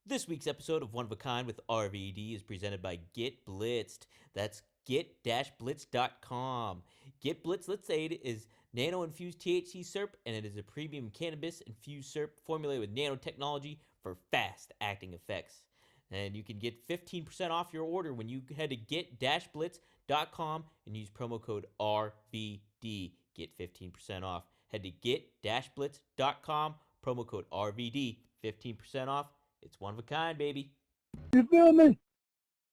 This week's episode of One of a Kind with RVD is presented by Get Blitzed. That's get-blitz.com. Get Blitz Let's Aid is nano-infused THC syrup, and it is a premium cannabis-infused syrup formulated with nanotechnology for fast-acting effects. And you can get 15% off your order when you head to get-blitz.com and use promo code RVD. Get 15% off. Head to get-blitz.com, promo code RVD, 15% off. It's one of a kind, baby. You feel me?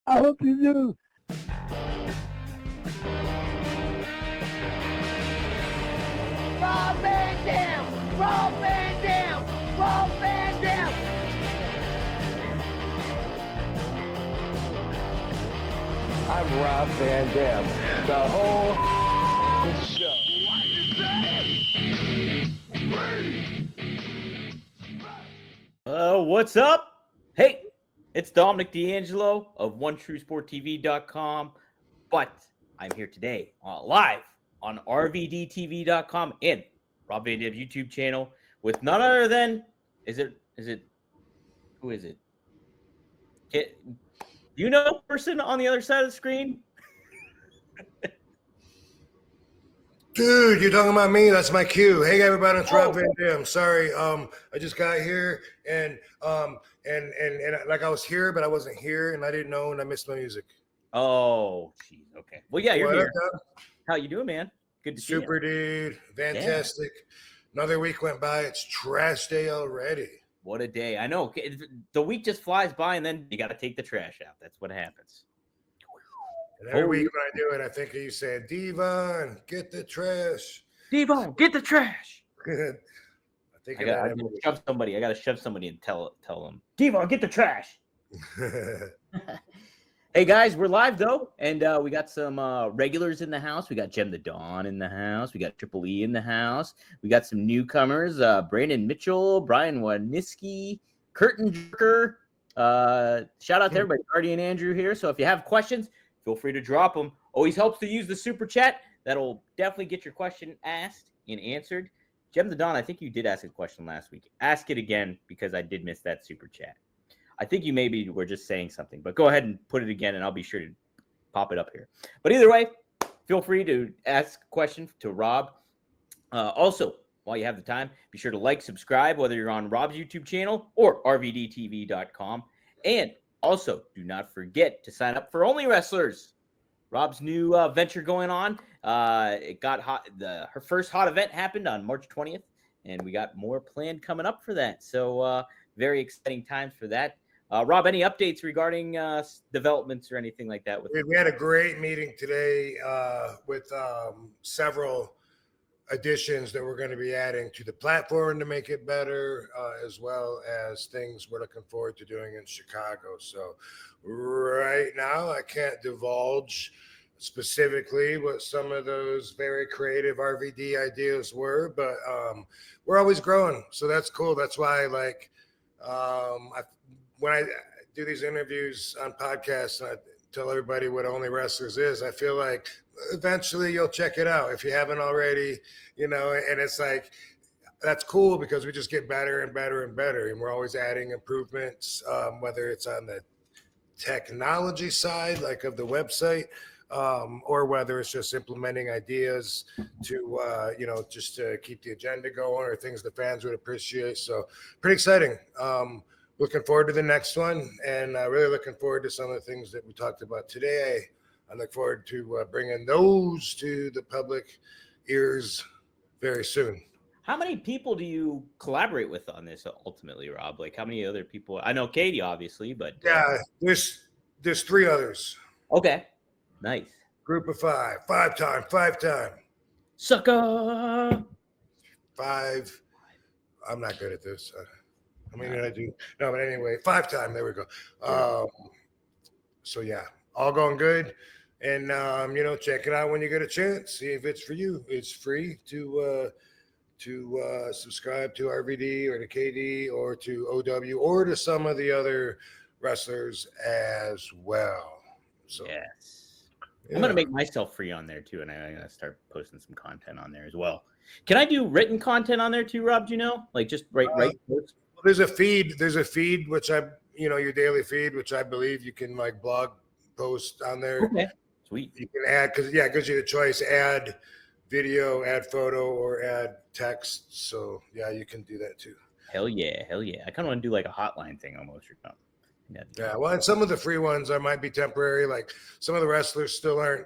I hope you do. Rob Van Dam! Rob Van Dam! Rob Van Dam! I'm Rob Van Dam. The whole show. What's up? Hey, it's Dominic D'Angelo of OneTrueSportTV.com, but I'm here today live on RVDTV.com and Rob Van Dam's YouTube channel with none other than, who is it? Do you know the person on the other side of the screen? Dude, you're talking about me? That's my cue. Hey, everybody, it's Rob Van Dam. Sorry, I just got here and like I was here, but I wasn't here, and I didn't know, and I missed my music. Oh, jeez. Okay. Well, yeah, you're What here. up, How you doing, man? Good to see you. super dude, fantastic. Another week went by. It's trash day already. What a day. I know. The week just flies by, and then you got to take the trash out. That's what happens. And every week when I do it, I think of you saying, Devon, get the trash. Devon, get the trash. I think I gotta shove somebody. I gotta shove somebody and tell them, Devon, get the trash. Hey guys, we're live though, and we got some regulars in the house. We got Jem the Dawn in the house. We got Triple E in the house. We got some newcomers: Brandon Mitchell, Brian Waniski, Curtin Jerker. Shout out to everybody, Artie and Andrew here. So if you have questions, feel free to drop them. Always helps to use the super chat. That'll definitely get your question asked and answered. Jem the Dawn, I think you did ask a question last week. Ask it again because I did miss that super chat. I think you maybe were just saying something, but go ahead and put it again, and I'll be sure to pop it up here. But either way, feel free to ask a question to Rob. Also, while you have the time, be sure to like, subscribe, whether you're on Rob's YouTube channel or RVDTV.com. And also, do not forget to sign up for Only Wrestlers. Rob's new venture going on. It got hot. Her first hot event happened on March 20th, and we got more planned coming up for that. So very exciting times for that. Rob, any updates regarding developments or anything like that? We had a great meeting today with several additions that we're going to be adding to the platform to make it better, as well as things we're looking forward to doing in Chicago. So right now, I can't divulge specifically what some of those very creative RVD ideas were, but we're always growing. So that's cool. That's why, like, when I do these interviews on podcasts and I tell everybody what Only Wrestlers is, I feel like eventually you'll check it out if you haven't already, and it's like, that's cool because we just get better and better and better. And we're always adding improvements, whether it's on the technology side, like of the website, or whether it's just implementing ideas to, just to keep the agenda going or things the fans would appreciate. So pretty exciting. Looking forward to the next one, and really looking forward to some of the things that we talked about today. I look forward to bringing those to the public ears very soon. How many people do you collaborate with on this ultimately, Rob? Like, how many other people? I know Katie, obviously, but yeah, there's three others. Okay, nice. Group of five time Sucker. Five. I'm not good at this. I mean, I do. No, but anyway, 5 time. There we go. So yeah, all going good. And, check it out when you get a chance. See if it's for you. It's free to subscribe to RVD or to KD or to OW or to some of the other wrestlers as well. So yes. Yeah. I'm going to make myself free on there too. And I'm going to start posting some content on there as well. Can I do written content on there too, Rob? Do you know? Like just write posts? There's a feed which I your daily feed, which I believe you can like blog post on there. Okay. Sweet. You can add, because it gives you the choice, add video, add photo, or add text. So yeah, you can do that too. Hell yeah. I kind of want to do like a hotline thing almost or something. Yeah, well, and some of the free ones might be temporary. Like some of the wrestlers still aren't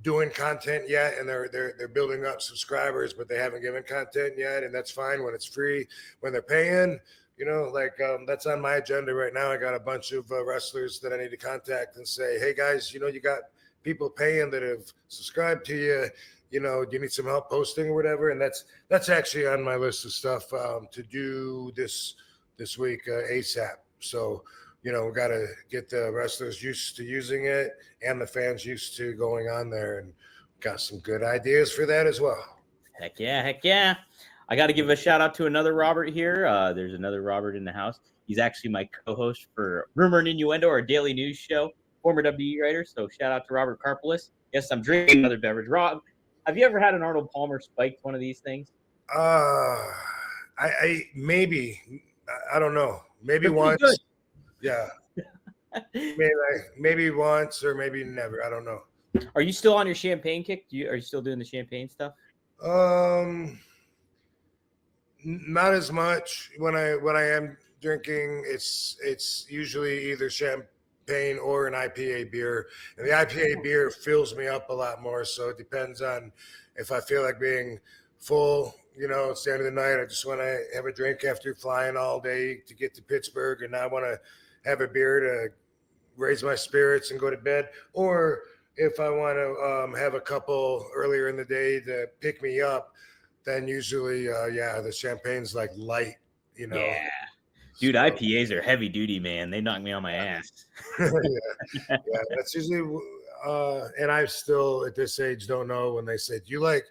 doing content yet, and they're building up subscribers, but they haven't given content yet, and that's fine when it's free. When they're paying, that's on my agenda right now. I got a bunch of wrestlers that I need to contact and say, hey guys, you got people paying that have subscribed to you. Do you need some help posting or whatever? And that's actually on my list of stuff to do this week ASAP. So we got to get the wrestlers used to using it and the fans used to going on there, and got some good ideas for that as well. Heck yeah. I got to give a shout out to another Robert here. There's another Robert in the house. He's actually my co-host for Rumor and Innuendo, our daily news show, former WWE writer. So shout out to Robert Karpolis. Yes, I'm drinking another beverage. Rob, have you ever had an Arnold Palmer spiked one of these things? I maybe, I don't know. Maybe once. Good. Yeah. maybe once or maybe never. I don't know. Are you still on your champagne kick? Are you still doing the champagne stuff? Not as much. When I am drinking, it's usually either champagne or an IPA beer, and the IPA beer fills me up a lot more. So it depends on if I feel like being full. It's the end of the night. I just want to have a drink after flying all day to get to Pittsburgh, and I want to have a beer to raise my spirits and go to bed. Or if I want to have a couple earlier in the day to pick me up, then usually, the champagne's like light, Yeah. Dude, so, IPAs are heavy duty, man. They knock me on my ass. yeah, that's usually, and I still at this age don't know when they say, do you like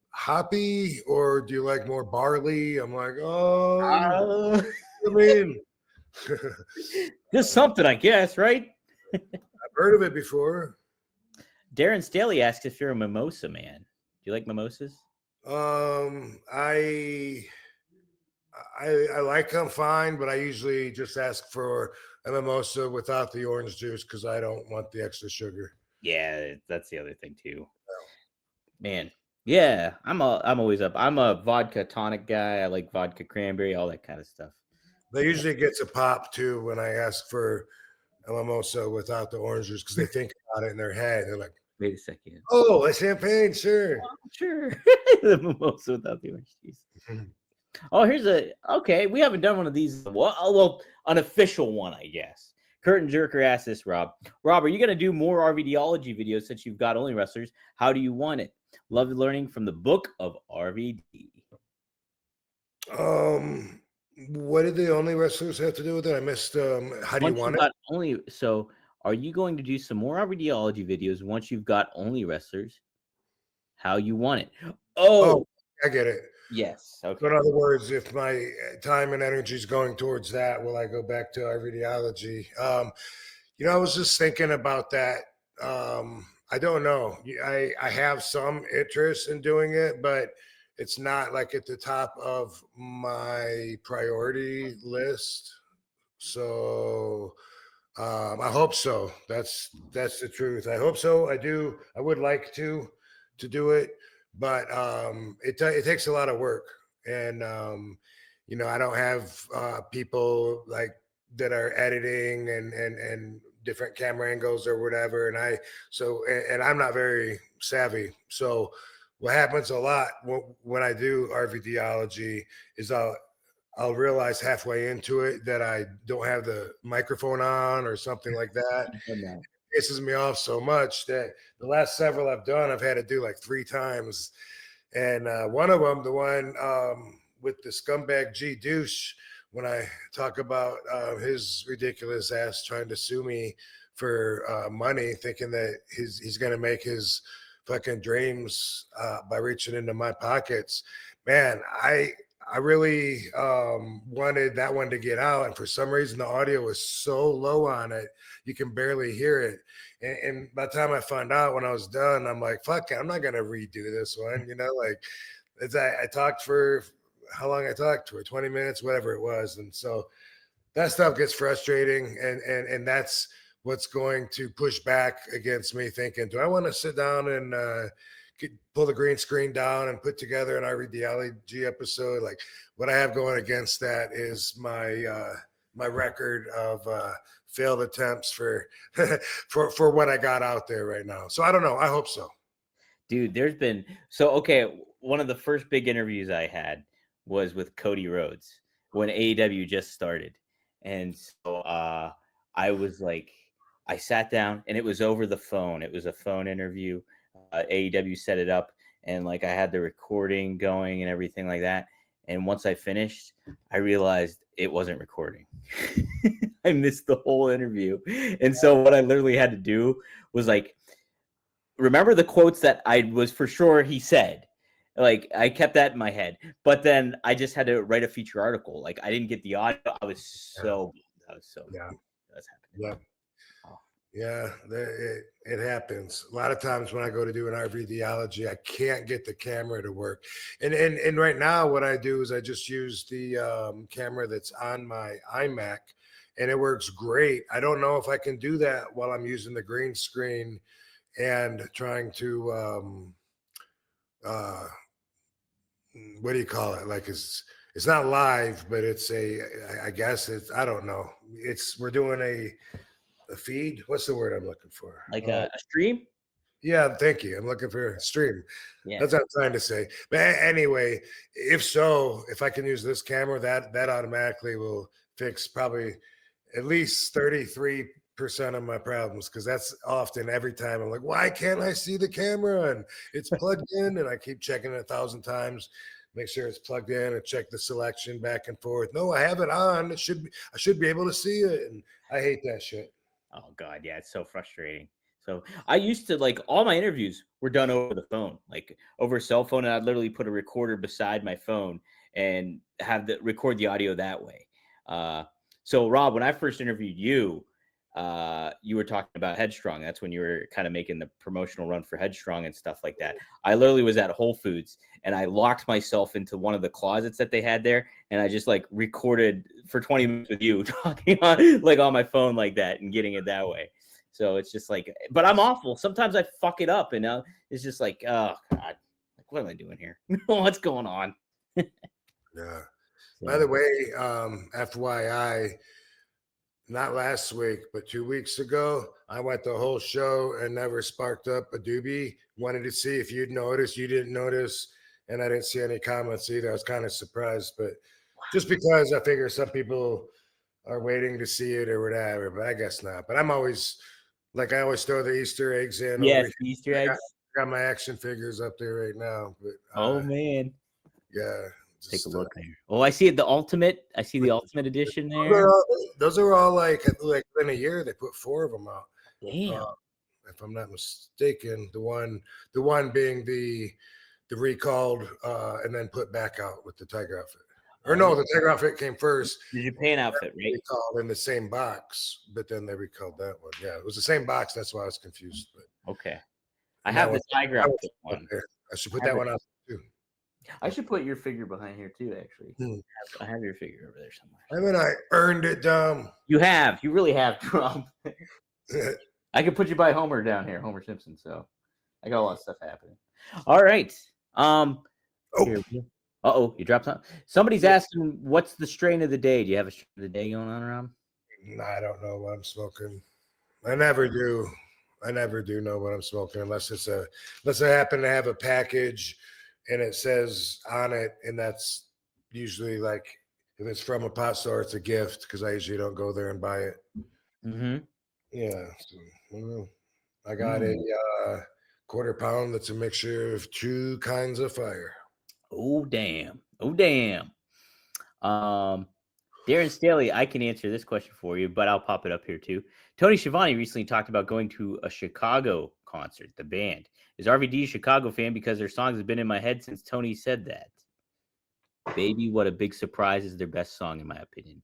hoppy or do you like more barley? I'm like, I mean, just something, I guess, right? I've heard of it before. Darren Staley asks if you're a mimosa man. Do you like mimosas? I like them fine, but I usually just ask for a mimosa without the orange juice because I don't want the extra sugar. Yeah, that's the other thing too. Man, yeah, I'm always up. I'm a vodka tonic guy. I like vodka cranberry, all that kind of stuff. They usually gets a pop too when I ask for a mimosa without the orange juice because they think about it in their head. They're like, wait a second. Oh, a champagne, sure. Oh, sure. The mimosa without the orange juice. Oh, okay. We haven't done one of these. Well, an official one, I guess. Curtain Jerker asked this, Rob. Rob, are you going to do more RVDology videos since you've got only wrestlers? How do you want it? Love learning from the book of RVD. What did the only wrestlers have to do with it? I missed. How do you want it? So, are you going to do some more RVDology videos once you've got only wrestlers? How you want it? Oh, I get it. Yes. Okay. So in other words, if my time and energy is going towards that, will I go back to RVDology? I was just thinking about that. I don't know. I have some interest in doing it, but it's not like at the top of my priority list. So I hope so. That's the truth. I hope so. I do. I would like to do it, but it takes a lot of work, and I don't have people like that are editing and different camera angles or whatever, and I'm not very savvy. So what happens a lot when I do RVDology is I'll realize halfway into it that I don't have the microphone on or something like that. It pisses me off so much that the last several I've done, I've had to do like 3 times. And one of them, the one with the scumbag G douche, when I talk about his ridiculous ass trying to sue me for money, thinking that he's going to make his fucking dreams by reaching into my pockets. Man, I really wanted that one to get out, and for some reason the audio was so low on it you can barely hear it. And by the time I found out when I was done, I'm like, fuck it, I'm not gonna redo this one. I talked for how long I talked for 20 minutes, whatever it was, and so that stuff gets frustrating, and that's what's going to push back against me thinking, do I want to sit down and pull the green screen down and put together an RVD episode? Like, what I have going against that is my record of failed attempts for for what I got out there right now. So I don't know. I hope so. Dude, there's been okay. One of the first big interviews I had was with Cody Rhodes when AEW just started, and so I was like, I sat down and it was over the phone. It was a phone interview. AEW set it up, and like I had the recording going and everything like that. And once I finished, I realized it wasn't recording. I missed the whole interview, and so what I literally had to do was like, remember the quotes that I was for sure he said. Like I kept that in my head, but then I just had to write a feature article. Like I didn't get the audio. I was so yeah. That's happening. Yeah. Yeah, it happens. A lot of times when I go to do an RVDology, I can't get the camera to work. And right now what I do is I just use the camera that's on my iMac, and it works great. I don't know if I can do that while I'm using the green screen and trying to what do you call it? Like it's not live, but it's I guess it's, I don't know. We're doing a feed. What's the word I'm looking for? Like a stream? Yeah, thank you. I'm looking for a stream. Yeah. That's what I'm trying to say. But anyway, if I can use this camera, that automatically will fix probably at least 33% of my problems, because that's often every time I'm like, why can't I see the camera? And it's plugged in, and I keep checking it 1,000 times, make sure it's plugged in, and check the selection back and forth. No, I have it on. I should be able to see it, and I hate that shit. Oh God, yeah, it's so frustrating. So I used to, like, all my interviews were done over the phone, like over a cell phone, and I'd literally put a recorder beside my phone and record the audio that way. So Rob, when I first interviewed you, you were talking about Headstrong. That's when you were kind of making the promotional run for Headstrong and stuff like that. I literally was at Whole Foods, and I locked myself into one of the closets that they had there, and I just like recorded for 20 minutes with you talking on my phone like that and getting it that way. So it's just like, but I'm awful. Sometimes I fuck it up, and it's just like, oh God, like what am I doing here? What's going on? Yeah. So, by the way, FYI, not last week, but 2 weeks ago, I went the whole show and never sparked up a doobie. Wanted to see if you'd noticed. You didn't notice, and I didn't see any comments either. I was kind of surprised, but just because I figure some people are waiting to see it or whatever, but I guess not. But I'm always, like, I always throw the Easter eggs in. yes, Easter eggs. I got my action figures up there right now. But oh man, yeah. Take a look there. Oh, I see it. The ultimate. I see the ultimate edition there. Those are all like in a year they put 4 of them out. Damn. If I'm not mistaken, the one being the recalled and then put back out with the Tiger outfit. Or no, the Tiger outfit came first. The Japan outfit, right? Recalled in the same box, but then they recalled that one. Yeah, it was the same box. That's why I was confused. But okay, I have the Tiger outfit one. I should put that one out too. I should put your figure behind here too. Actually, I have your figure over there somewhere. Haven't I earned it, Dom? You have. You really have, Trump. I could put you by Homer down here, Homer Simpson. So I got a lot of stuff happening. All right. You dropped something. Somebody's asking, what's the strain of the day? Do you have a strain of the day going on, Rob? I don't know what I'm smoking. I never do. I never do know what I'm smoking unless I happen to have a package and it says on it, and that's usually like, if it's from a pot store, it's a gift, because I usually don't go there and buy it. Mm-hmm. Yeah. So, I got a quarter pound that's a mixture of 2 kinds of fire. Oh, damn. Darren Staley, I can answer this question for you, but I'll pop it up here too. Tony Schiavone recently talked about going to a Chicago concert, the band. Is RVD a Chicago fan because their songs have been in my head since Tony said that? Baby, What a Big Surprise is their best song, in my opinion.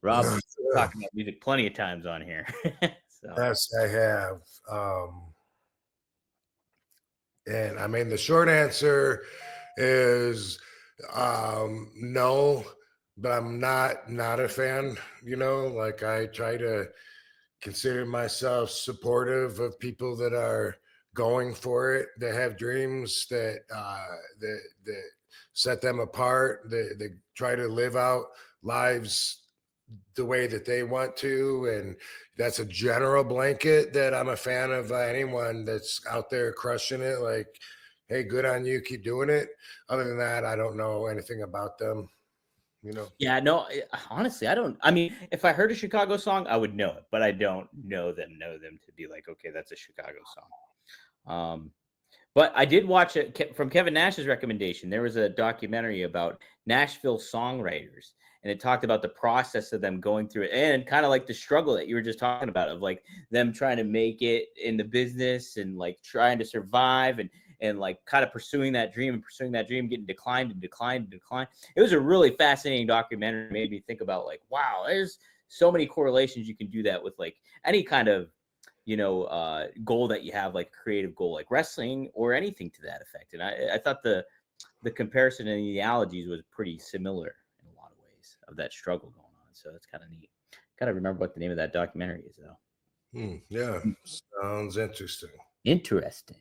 Rob, we've talked about music plenty of times on here. So. Yes, I have. And I mean, the short answer is no, but I'm not a fan. You know, like I try to consider myself supportive of people that are going for it, that have dreams that set them apart, that try to live out lives the way that they want to. And that's a general blanket that I'm a fan of anyone that's out there crushing it. Like, hey, good on you, keep doing it. Other than that, I don't know anything about them, you know. Yeah, no, honestly, I don't. I mean, if I heard a Chicago song, I would know it, but I don't know them to be like, okay, that's a Chicago song. But I did watch it from Kevin Nash's recommendation. There was a documentary about Nashville songwriters, and it talked about the process of them going through it and kind of like the struggle that you were just talking about of like them trying to make it in the business and like trying to survive and like kind of pursuing that dream, getting declined and declined and declined. It was a really fascinating documentary. It made me think about like, wow, there's so many correlations you can do that with like any kind of goal that you have, like a creative goal, like wrestling or anything to that effect. And I thought the comparison and the analogies was pretty similar in a lot of ways of that struggle going on. So that's kind of neat. Gotta remember what the name of that documentary is though. Yeah, sounds interesting. Interesting.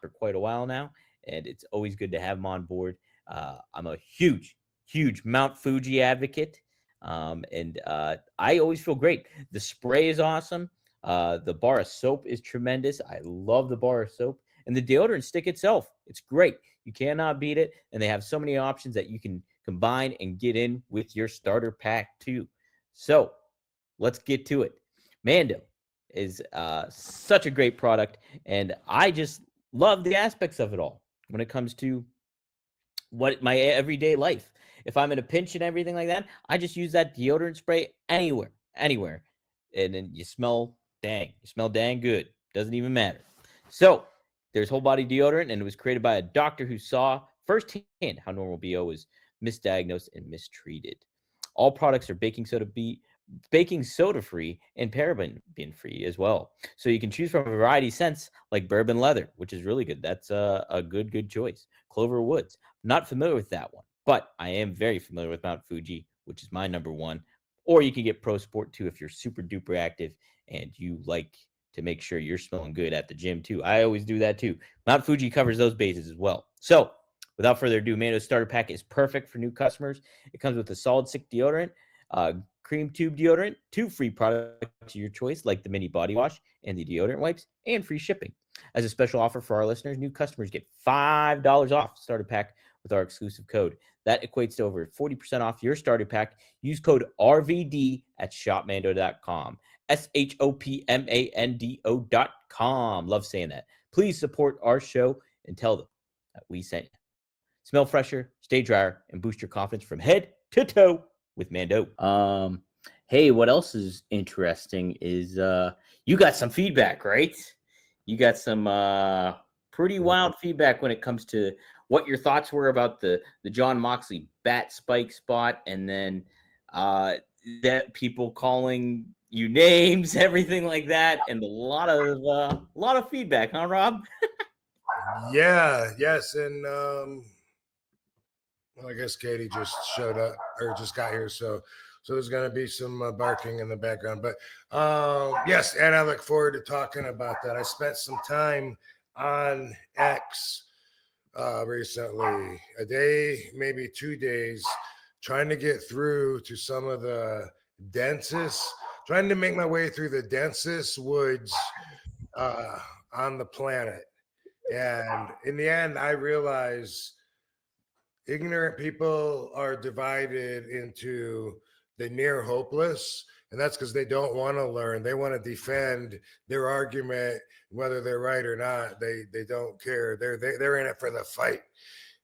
For quite a while now, and it's always good to have him on board. I'm a huge Mount Fuji advocate, and I always feel great. The spray is awesome. The bar of soap is tremendous. I love the bar of soap, and the deodorant stick itself. It's great. You cannot beat it, and they have so many options that you can combine and get in with your starter pack too. So let's get to it. Mando is such a great product, and I just love the aspects of it all when it comes to what my everyday life. If I'm in a pinch and everything like that, I just use that deodorant spray anywhere, and then you smell dang good. Doesn't even matter. So there's whole body deodorant, and it was created by a doctor who saw firsthand how normal BO was misdiagnosed and mistreated. All products are baking soda free and paraben free as well. So you can choose from a variety of scents like bourbon leather, which is really good. That's a good choice. Clover Woods. Not familiar with that one, but I am very familiar with Mount Fuji, which is my number one. Or you can get Pro Sport too if you're super duper active and you like to make sure you're smelling good at the gym too. I always do that too. Mount Fuji covers those bases as well. So without further ado, Mando's starter pack is perfect for new customers. It comes with a solid stick deodorant, cream tube deodorant, 2 free products of your choice, like the mini body wash and the deodorant wipes, and free shipping. As a special offer for our listeners, new customers get $5 off starter pack with our exclusive code. That equates to over 40% off your starter pack. Use code RVD at shopmando.com. SHOPMANDO.com. Love saying that. Please support our show and tell them that we sent you. Smell fresher, stay drier, and boost your confidence from head to toe with Mando. Hey, what else is interesting is you got some feedback, right? You got some pretty wild feedback when it comes to what your thoughts were about the Jon Moxley bat spike spot, and then that people calling you names, everything like that, and a lot of feedback, huh, Rob? Yes, and well, I guess Katie just showed up or just got here, so there's going to be some barking in the background. But yes, and I look forward to talking about that. I spent some time on X recently, a day, maybe 2 days, trying to get through to some of the trying to make my way through the densest woods on the planet. And in the end, I realized ignorant people are divided into the near hopeless, and that's because they don't want to learn. They want to defend their argument, whether they're right or not. They don't care. They're in it for the fight.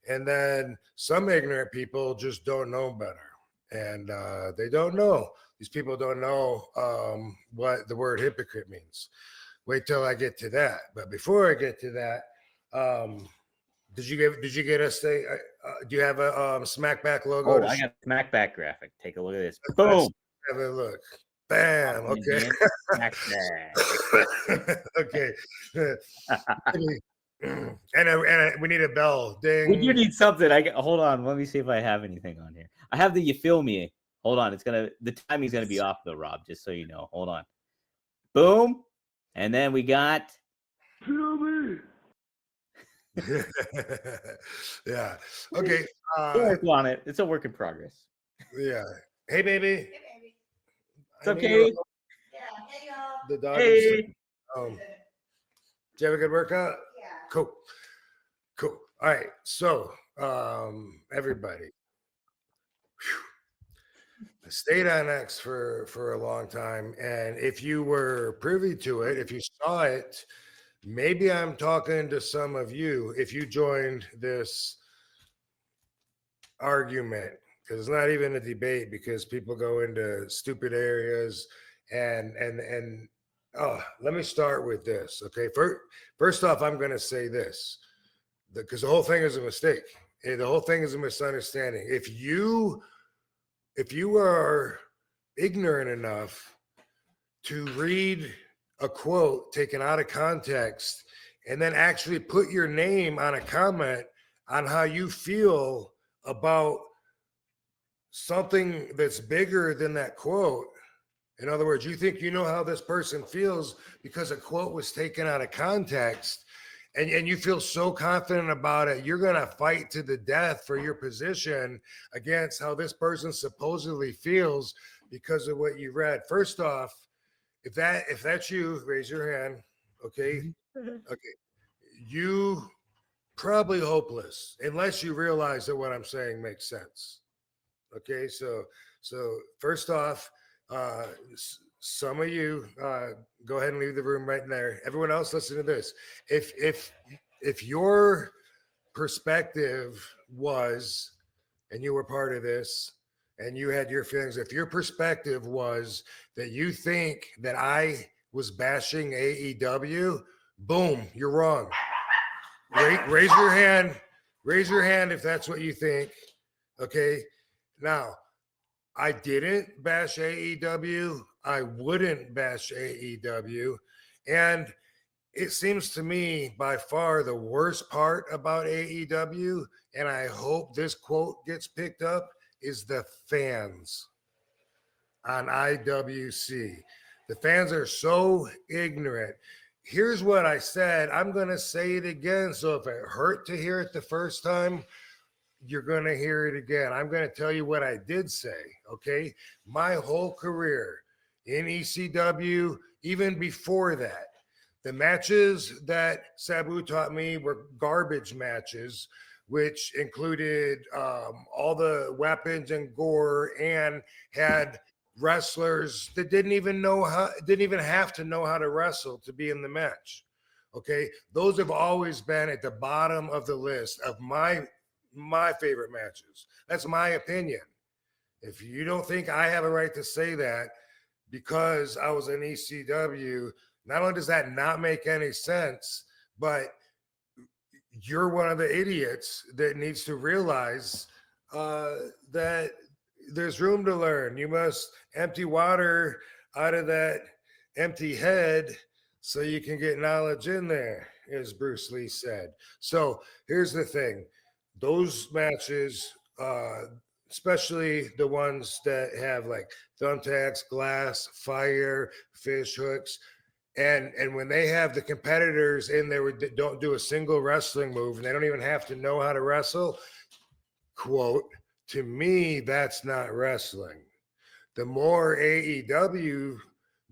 And then some ignorant people just don't know better, and they don't know. These people don't know what the word hypocrite means. Wait till I get to that. But before I get to that, did you get us? Do you have a Smackback logo? Oh, I got a Smackback graphic. Take a look at this. Boom. Have a look. Bam. Okay. Smackback. Okay. and we need a bell. Ding. We do need something. Hold on. Let me see if I have anything on here. I have the "You Feel Me." Hold on. The timing's gonna be off though, Rob. Just so you know. Hold on. Boom. And then we got. Feel me. Yeah. Okay. We'll work on it. It's a work in progress. Yeah. Hey, baby. Hey, baby. It's okay. Yeah. Hey, y'all. The dog. Hey. Did you have a good workout? Yeah. Cool. All right. So, everybody, I stayed on X for a long time, and if you were privy to it, if you saw it, maybe I'm talking to some of you. If you joined this argument, because it's not even a debate, because people go into stupid areas, and let me start with this. Okay, first off, I'm going to say this, because the whole thing is a mistake. The whole thing is a misunderstanding. If you are ignorant enough to read a quote taken out of context and then actually put your name on a comment on how you feel about something that's bigger than that quote. In other words, you think you know how this person feels because a quote was taken out of context, and you feel so confident about it, you're going to fight to the death for your position against how this person supposedly feels because of what you read. First off, if that's you, raise your hand. Okay. Okay. You probably hopeless unless you realize that what I'm saying makes sense. Okay. So first off, some of you go ahead and leave the room right there. Everyone else, listen to this. If your perspective was, and you were part of this, and you had your feelings, if your perspective was that you think that I was bashing AEW, boom, you're wrong. Raise your hand. Raise your hand if that's what you think. Okay. Now, I didn't bash AEW. I wouldn't bash AEW. And it seems to me by far the worst part about AEW, and I hope this quote gets picked up, is the fans on IWC. The fans are so ignorant. Here's what I said. I'm going to say it again. So if it hurt to hear it the first time, you're going to hear it again. I'm going to tell you what I did say, okay? My whole career in ECW, even before that, the matches that Sabu taught me were garbage matches, which included all the weapons and gore and had wrestlers that didn't even have to know how to wrestle to be in the match. Okay, those have always been at the bottom of the list of my favorite matches. That's my opinion. If you don't think I have a right to say that because I was in ECW, not only does that not make any sense, but you're one of the idiots that needs to realize that there's room to learn. You must empty water out of that empty head so you can get knowledge in there, as Bruce Lee said. So here's the thing. Those matches, especially the ones that have like thumbtacks, glass, fire, fish hooks, and when they have the competitors in there that don't do a single wrestling move and they don't even have to know how to wrestle, quote, to me, that's not wrestling. The more AEW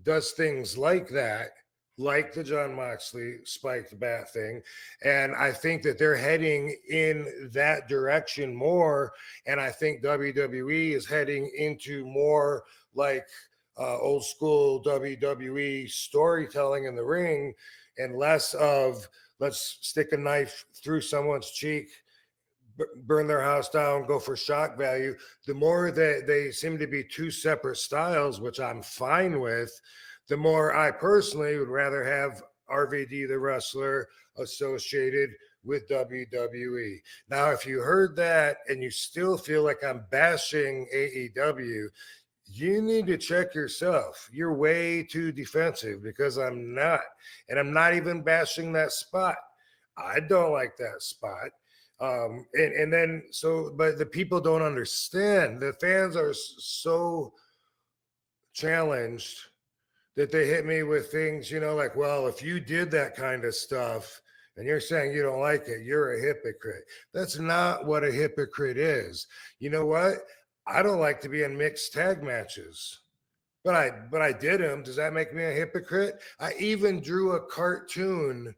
does things like that, like the Jon Moxley spiked bat thing, and I think that they're heading in that direction more, and I think WWE is heading into more like old school WWE storytelling in the ring and less of let's stick a knife through someone's cheek, burn their house down, go for shock value. The more that they seem to be two separate styles, which I'm fine with, the more I personally would rather have RVD, the wrestler, associated with WWE. Now, if you heard that and you still feel like I'm bashing AEW, you need to check yourself. You're way too defensive, because I'm not. And I'm not even bashing that spot. I don't like that spot. And then but the people don't understand. The fans are so challenged that they hit me with things, like, well, if you did that kind of stuff and you're saying you don't like it, you're a hypocrite. That's not what a hypocrite is. You know what? I don't like to be in mixed tag matches, but I did them. Does that make me a hypocrite? I even drew a cartoon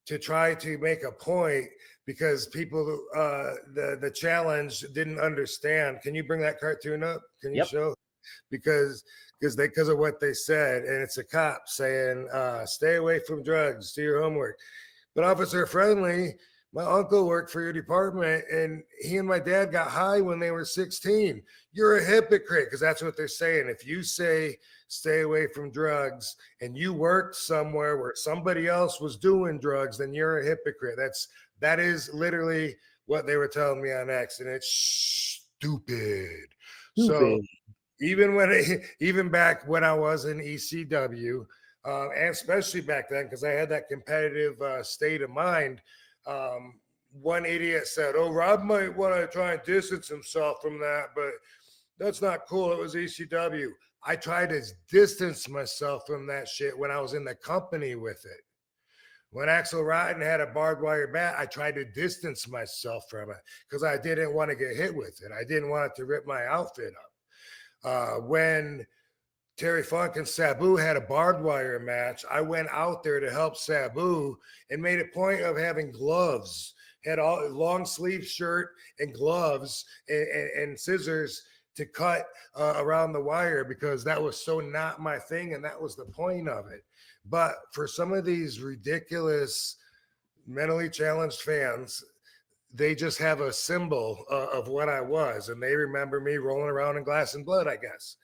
to try to make a point because people, the challenge didn't understand. Can you bring that cartoon up? Can you show? Because of what they said, and it's a cop saying, stay away from drugs, do your homework. But Officer Friendly, my uncle worked for your department, and he and my dad got high when they were 16. You're a hypocrite, because that's what they're saying. If you say stay away from drugs and you worked somewhere where somebody else was doing drugs, then you're a hypocrite. That is literally what they were telling me on X, and it's stupid. So even back when I was in ECW, and especially back then, because I had that competitive state of mind, one idiot said, oh, Rob might want to try and distance himself from that, but that's not cool. It was ECW. I tried to distance myself from that shit when I was in the company with it. When Axel Rotten had a barbed wire bat, I tried to distance myself from it because I didn't want to get hit with it. I didn't want it to rip my outfit up. When Terry Funk and Sabu had a barbed wire match, I went out there to help Sabu and made a point of having gloves, had a long sleeve shirt and gloves and scissors to cut around the wire because that was so not my thing, and that was the point of it. But for some of these ridiculous mentally challenged fans, they just have a symbol of what I was, and they remember me rolling around in glass and blood, I guess.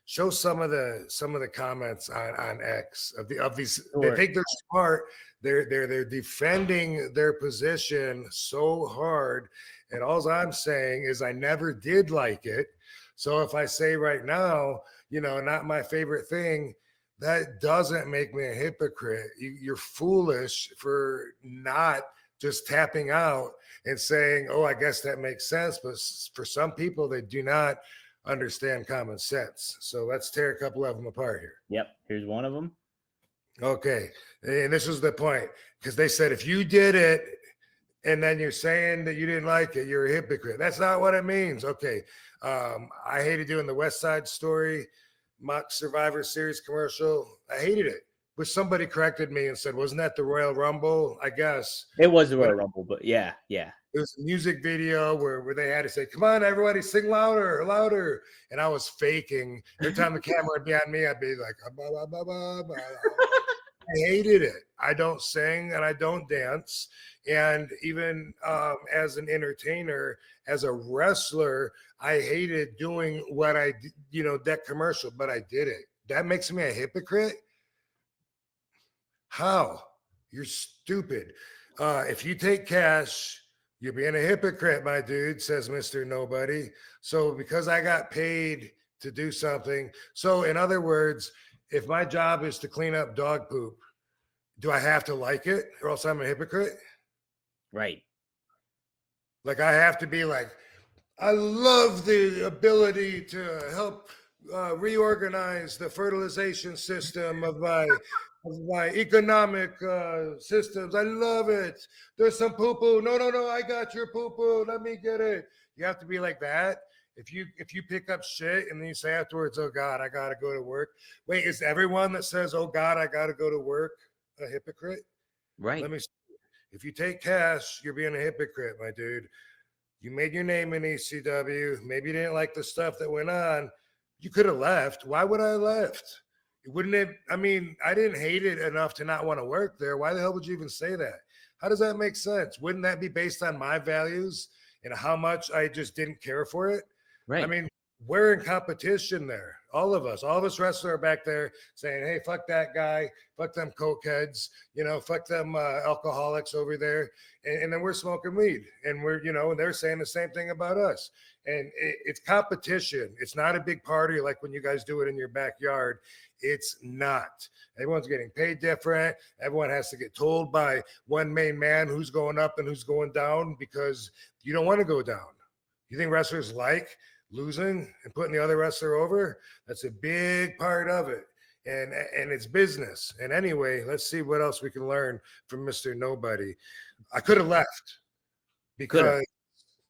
Show some of the comments on X of these. Sure. They think they're smart. They're defending their position so hard, and all I'm saying is I never did like it. So if I say right now, not my favorite thing, that doesn't make me a hypocrite. You're foolish for not just tapping out and saying, oh, I guess that makes sense. But for some people, they do not understand common sense. So let's tear a couple of them apart here. Yep. Here's one of them. Okay. And this was the point, because they said, if you did it and then you're saying that you didn't like it, you're a hypocrite. That's not what it means. Okay. I hated doing the West Side Story mock Survivor Series commercial. I hated it. But somebody corrected me and said, wasn't that the Royal Rumble? I guess. It was the Royal Rumble, but yeah. It was a music video where they had to say, come on, everybody, sing louder, louder. And I was faking. Every time the camera would be on me, I'd be like, bah, bah, bah, bah. I hated it. I don't sing and I don't dance. And even as an entertainer, as a wrestler, I hated doing what I did, that commercial, but I did it. That makes me a hypocrite? How? You're stupid. If you take cash, you're being a hypocrite, my dude, says Mr. Nobody. So because I got paid to do something. So in other words, if my job is to clean up dog poop, do I have to like it or else I'm a hypocrite? Right. Like I have to be like, I love the ability to help reorganize the fertilization system of my economic systems. I love it. There's some poo-poo. No, I got your poo-poo. Let me get it. You have to be like that. If you pick up shit and then you say afterwards, oh God, I gotta go to work. Wait, is everyone that says, oh God, I gotta go to work a hypocrite? Right. Let me see. If you take cash, you're being a hypocrite, my dude. You made your name in ECW. Maybe you didn't like the stuff that went on. You could have left. Why would I have left? Wouldn't it? I mean, I didn't hate it enough to not want to work there. Why the hell would you even say that? How does that make sense? Wouldn't that be based on my values and how much I just didn't care for it? Right. I mean, we're in competition there. All of us wrestlers are back there saying, hey, fuck that guy, fuck them cokeheads, fuck them alcoholics over there. And then we're smoking weed, and we're, and they're saying the same thing about us. And it's competition. It's not a big party like when you guys do it in your backyard. It's not. Everyone's getting paid different. Everyone has to get told by one main man who's going up and who's going down, because you don't want to go down. You think wrestlers like losing and putting the other wrestler over? That's a big part of it. And it's business. And anyway, let's see what else we can learn from Mr. Nobody. I could have left because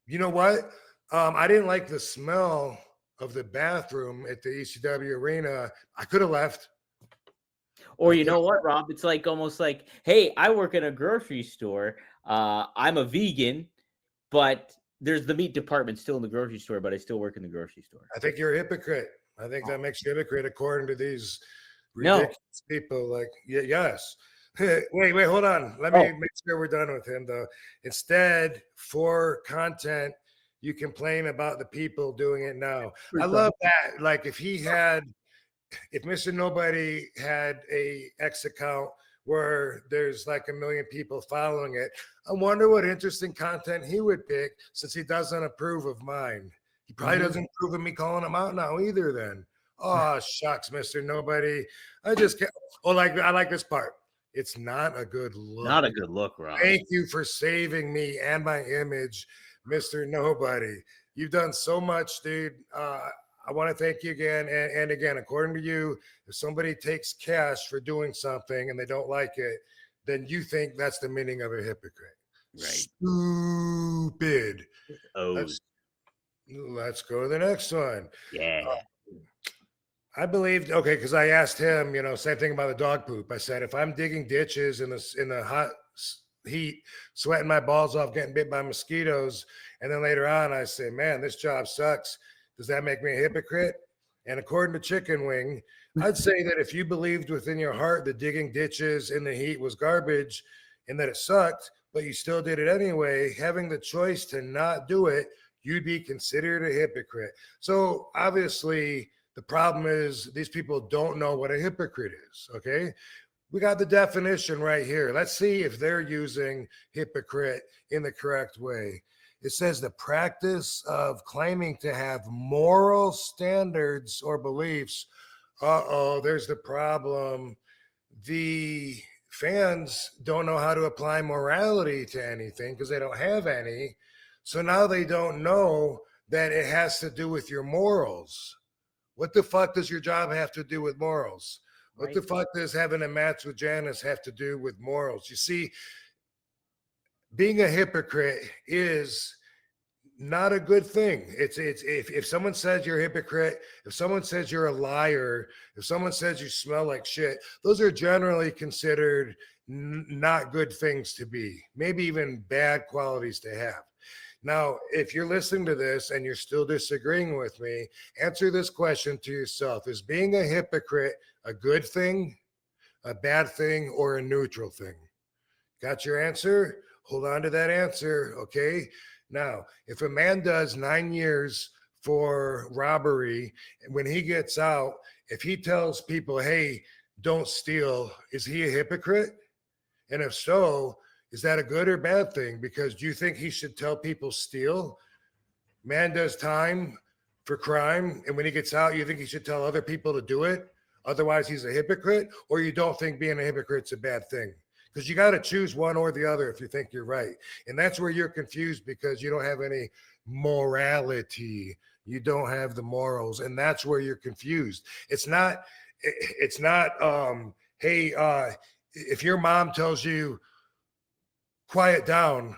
you know what? I didn't like the smell of the bathroom at the ECW arena. I could have left. Or you know what, Rob? It's like almost like, hey, I work in a grocery store. I'm a vegan, but there's the meat department still in the grocery store, but I still work in the grocery store. I think you're a hypocrite. I think that makes you a hypocrite according to these ridiculous people. Like, yes. Wait, hold on. Let me make sure we're done with him, though. Instead, for content, you complain about the people doing it now. I love that. Like, if Mr. Nobody had a X account where there's like 1 million people following it, I wonder what interesting content he would pick, since he doesn't approve of mine. He probably doesn't approve of me calling him out now either then. Oh, shucks, Mr. Nobody. I just can't. Oh, I like this part. It's not a good look. Not a good look, Rob. Thank you for saving me and my image, Mr. Nobody. You've done so much, dude. I want to thank you again. And again, according to you, if somebody takes cash for doing something and they don't like it, then you think that's the meaning of a hypocrite. Right. Stupid. Let's go to the next one. Yeah. I believed, okay, because I asked him, same thing about the dog poop. I said, if I'm digging ditches in the hot heat, sweating my balls off, getting bit by mosquitoes, and then later on I say, man, this job sucks, does that make me a hypocrite? And according to Chicken Wing, I'd say that if you believed within your heart that digging ditches in the heat was garbage and that it sucked, but you still did it anyway, having the choice to not do it, you'd be considered a hypocrite. So obviously the problem is these people don't know what a hypocrite is, okay? We got the definition right here. Let's see if they're using hypocrite in the correct way. It says the practice of claiming to have moral standards or beliefs. There's the problem. The fans don't know how to apply morality to anything because they don't have any. So now they don't know that it has to do with your morals. What the fuck does your job have to do with morals? What the fuck does having a match with Janice have to do with morals? You see, being a hypocrite is not a good thing. It's if someone says you're a hypocrite, if someone says you're a liar, if someone says you smell like shit, those are generally considered not good things to be, maybe even bad qualities to have. Now, if you're listening to this and you're still disagreeing with me, answer this question to yourself. Is being a hypocrite a good thing, a bad thing, or a neutral thing? Got your answer? Hold on to that answer, okay? Now, if a man does 9 years for robbery, and when he gets out, if he tells people, hey, don't steal, is he a hypocrite? And if so, is that a good or bad thing? Because do you think he should tell people steal? Man does time for crime, and when he gets out, you think he should tell other people to do it? Otherwise, he's a hypocrite? Or you don't think being a hypocrite's a bad thing? Because you got to choose one or the other if you think you're right. And that's where you're confused, because you don't have any morality. You don't have the morals. And that's where you're confused. It's not, hey, if your mom tells you, quiet down,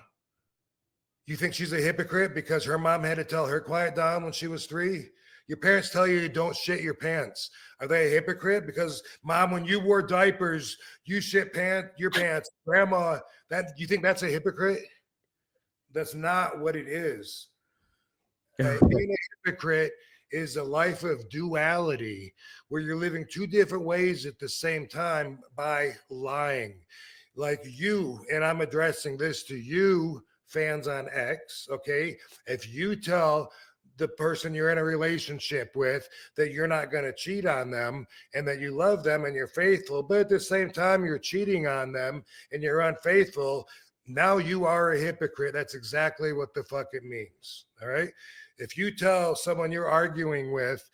you think she's a hypocrite because her mom had to tell her quiet down when she was 3? Your parents tell you don't shit your pants. Are they a hypocrite? Because mom, when you wore diapers, you shit your pants. Grandma, that you think that's a hypocrite? That's not what it is. Being a hypocrite is a life of duality where you're living 2 different ways at the same time by lying. Like you, and I'm addressing this to you, fans on X, okay? If you tell the person you're in a relationship with, that you're not going to cheat on them and that you love them and you're faithful, but at the same time you're cheating on them and you're unfaithful, now you are a hypocrite. That's exactly what the fuck it means. All right. If you tell someone you're arguing with,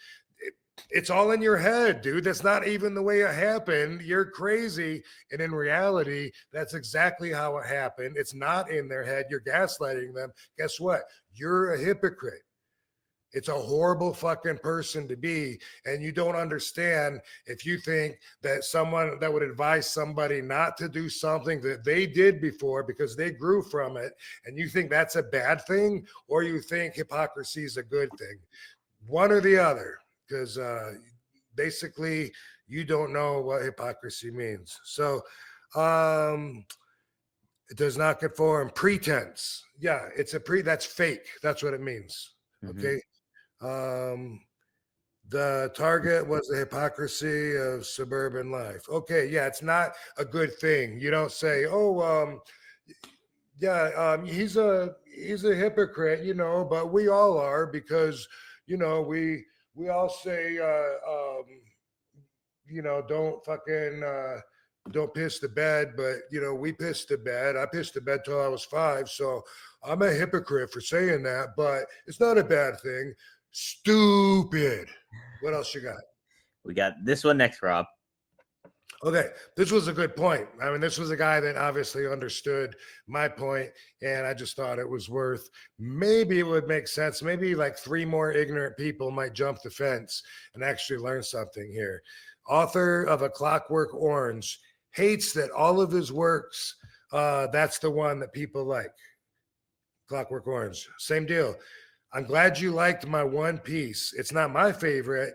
it's all in your head, dude. That's not even the way it happened. You're crazy. And in reality, that's exactly how it happened. It's not in their head. You're gaslighting them. Guess what? You're a hypocrite. It's a horrible fucking person to be. And you don't understand if you think that someone that would advise somebody not to do something that they did before because they grew from it, and you think that's a bad thing, or you think hypocrisy is a good thing. One or the other. Because basically you don't know what hypocrisy means. So it does not conform. Pretense. Yeah, it's that's fake. That's what it means. Okay. The target was the hypocrisy of suburban life. Okay, yeah, it's not a good thing. You don't say, oh, he's a hypocrite, you know, but we all are, because, you know, we all say, you know, don't piss the bed, but, you know, we pissed the bed. I pissed the bed till I was 5. So I'm a hypocrite for saying that, but it's not a bad thing. Stupid. What else you got? We got this one next, Rob. Okay, this was a good point. I mean, this was a guy that obviously understood my point, and I just thought it was worth, maybe it would make sense. Maybe like 3 more ignorant people might jump the fence and actually learn something here. Author of A Clockwork Orange hates that all of his works, that's the one that people like. Clockwork Orange, same deal. I'm glad you liked my one piece. It's not my favorite.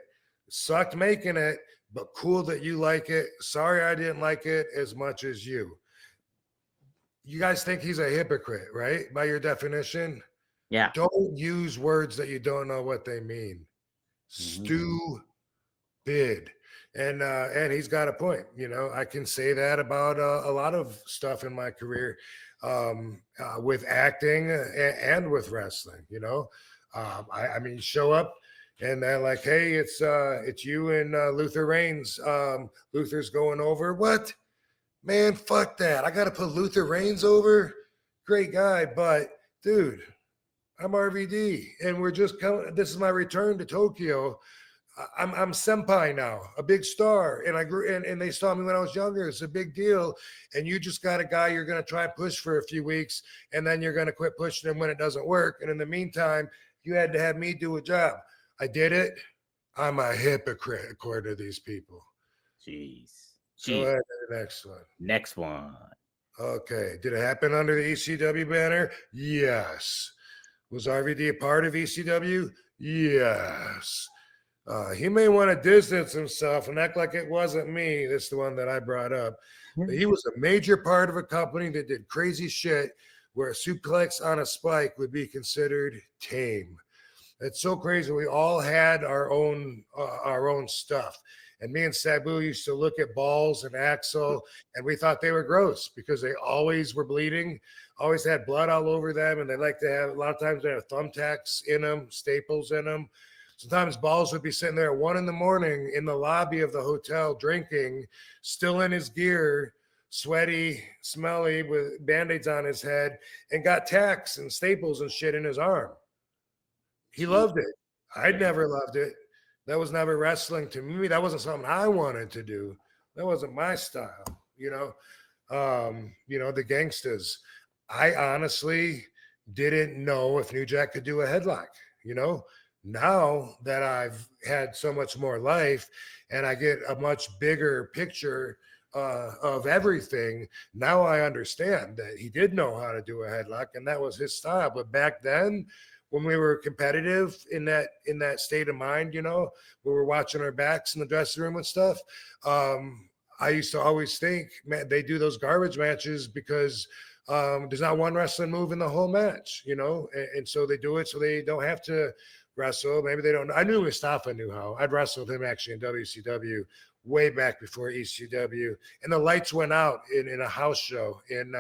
Sucked making it, but cool that you like it. Sorry I didn't like it as much as you. You guys think he's a hypocrite, right? By your definition? Yeah. Don't use words that you don't know what they mean. Stupid. And he's got a point. You know, I can say that about a lot of stuff in my career, with acting and with wrestling. You know, I mean, you show up and they're like, hey, it's you and Luther Reigns. Luther's going over. What? Man, fuck that. I got to put Luther Reigns over? Great guy, but dude, I'm RVD, and we're just coming. This is my return to Tokyo. I'm senpai now, a big star, and I grew. And they saw me when I was younger. It's a big deal, and you just got a guy you're going to try and push for a few weeks, and then you're going to quit pushing him when it doesn't work. And in the meantime, you had to have me do a job. I did it. I'm a hypocrite, according to these people. Jeez. Go ahead to the next one. Next one. Okay. Did it happen under the ECW banner? Yes. Was RVD a part of ECW? Yes. He may want to distance himself and act like it wasn't me. This is the one that I brought up. But he was a major part of a company that did crazy shit where a suplex on a spike would be considered tame. It's so crazy. We all had our own stuff. And me and Sabu used to look at Balls and Axel, and we thought they were gross because they always were bleeding, always had blood all over them, and they like to have, a lot of times they have thumbtacks in them, staples in them. Sometimes Balls would be sitting there at 1 a.m. in the lobby of the hotel drinking, still in his gear, sweaty, smelly, with Band-Aids on his head, and got tacks and staples and shit in his arm. He loved it. I'd never loved it. That was never wrestling to me. That wasn't something I wanted to do. That wasn't my style, you know. The gangsters. I honestly didn't know if New Jack could do a headlock, you know. Now that I've had so much more life and I get a much bigger picture of everything, now I understand that he did know how to do a headlock and that was his style. But back then, when we were competitive in that state of mind, you know, we were watching our backs in the dressing room and stuff. I used to always think, man, they do those garbage matches because there's not one wrestling move in the whole match, you know, and so they do it so they don't have to wrestle. Maybe they don't. I knew Mustafa knew how. I'd wrestled him actually in WCW way back before ECW, and the lights went out in a house show in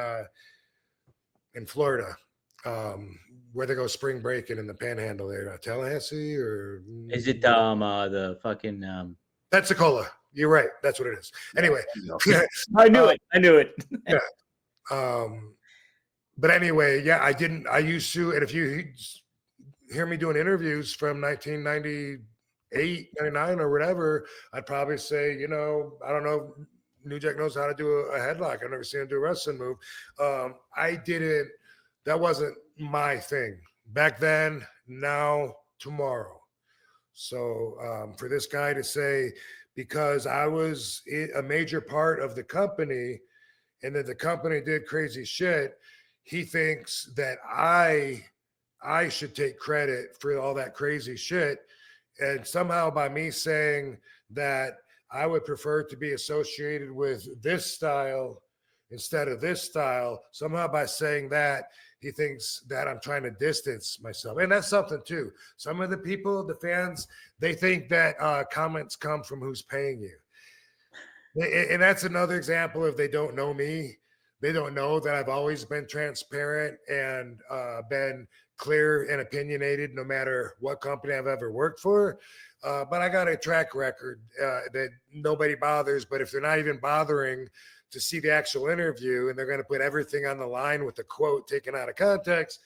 Florida. where they go spring breaking in the Panhandle there, Tallahassee or Is it the fucking Pensacola? You're right. That's what it is. Anyway, I knew it. I knew it. yeah. But anyway, yeah, I used to, and if you hear me doing interviews from 1998, 99 or whatever, I'd probably say, I don't know, New Jack knows how to do a headlock. I've never seen him do a wrestling move. That wasn't my thing back then, now, tomorrow. So for this guy to say, because I was a major part of the company and that the company did crazy shit, he thinks that I should take credit for all that crazy shit. And somehow by me saying that I would prefer to be associated with this style instead of this style, somehow by saying that, he thinks that I'm trying to distance myself. And that's something too. Some of the people, the fans, they think that comments come from who's paying you. And that's another example of they don't know me. They don't know that I've always been transparent and been clear and opinionated no matter what company I've ever worked for. But I got a track record that nobody bothers. But if they're not even bothering to see the actual interview and they're going to put everything on the line with the quote taken out of context,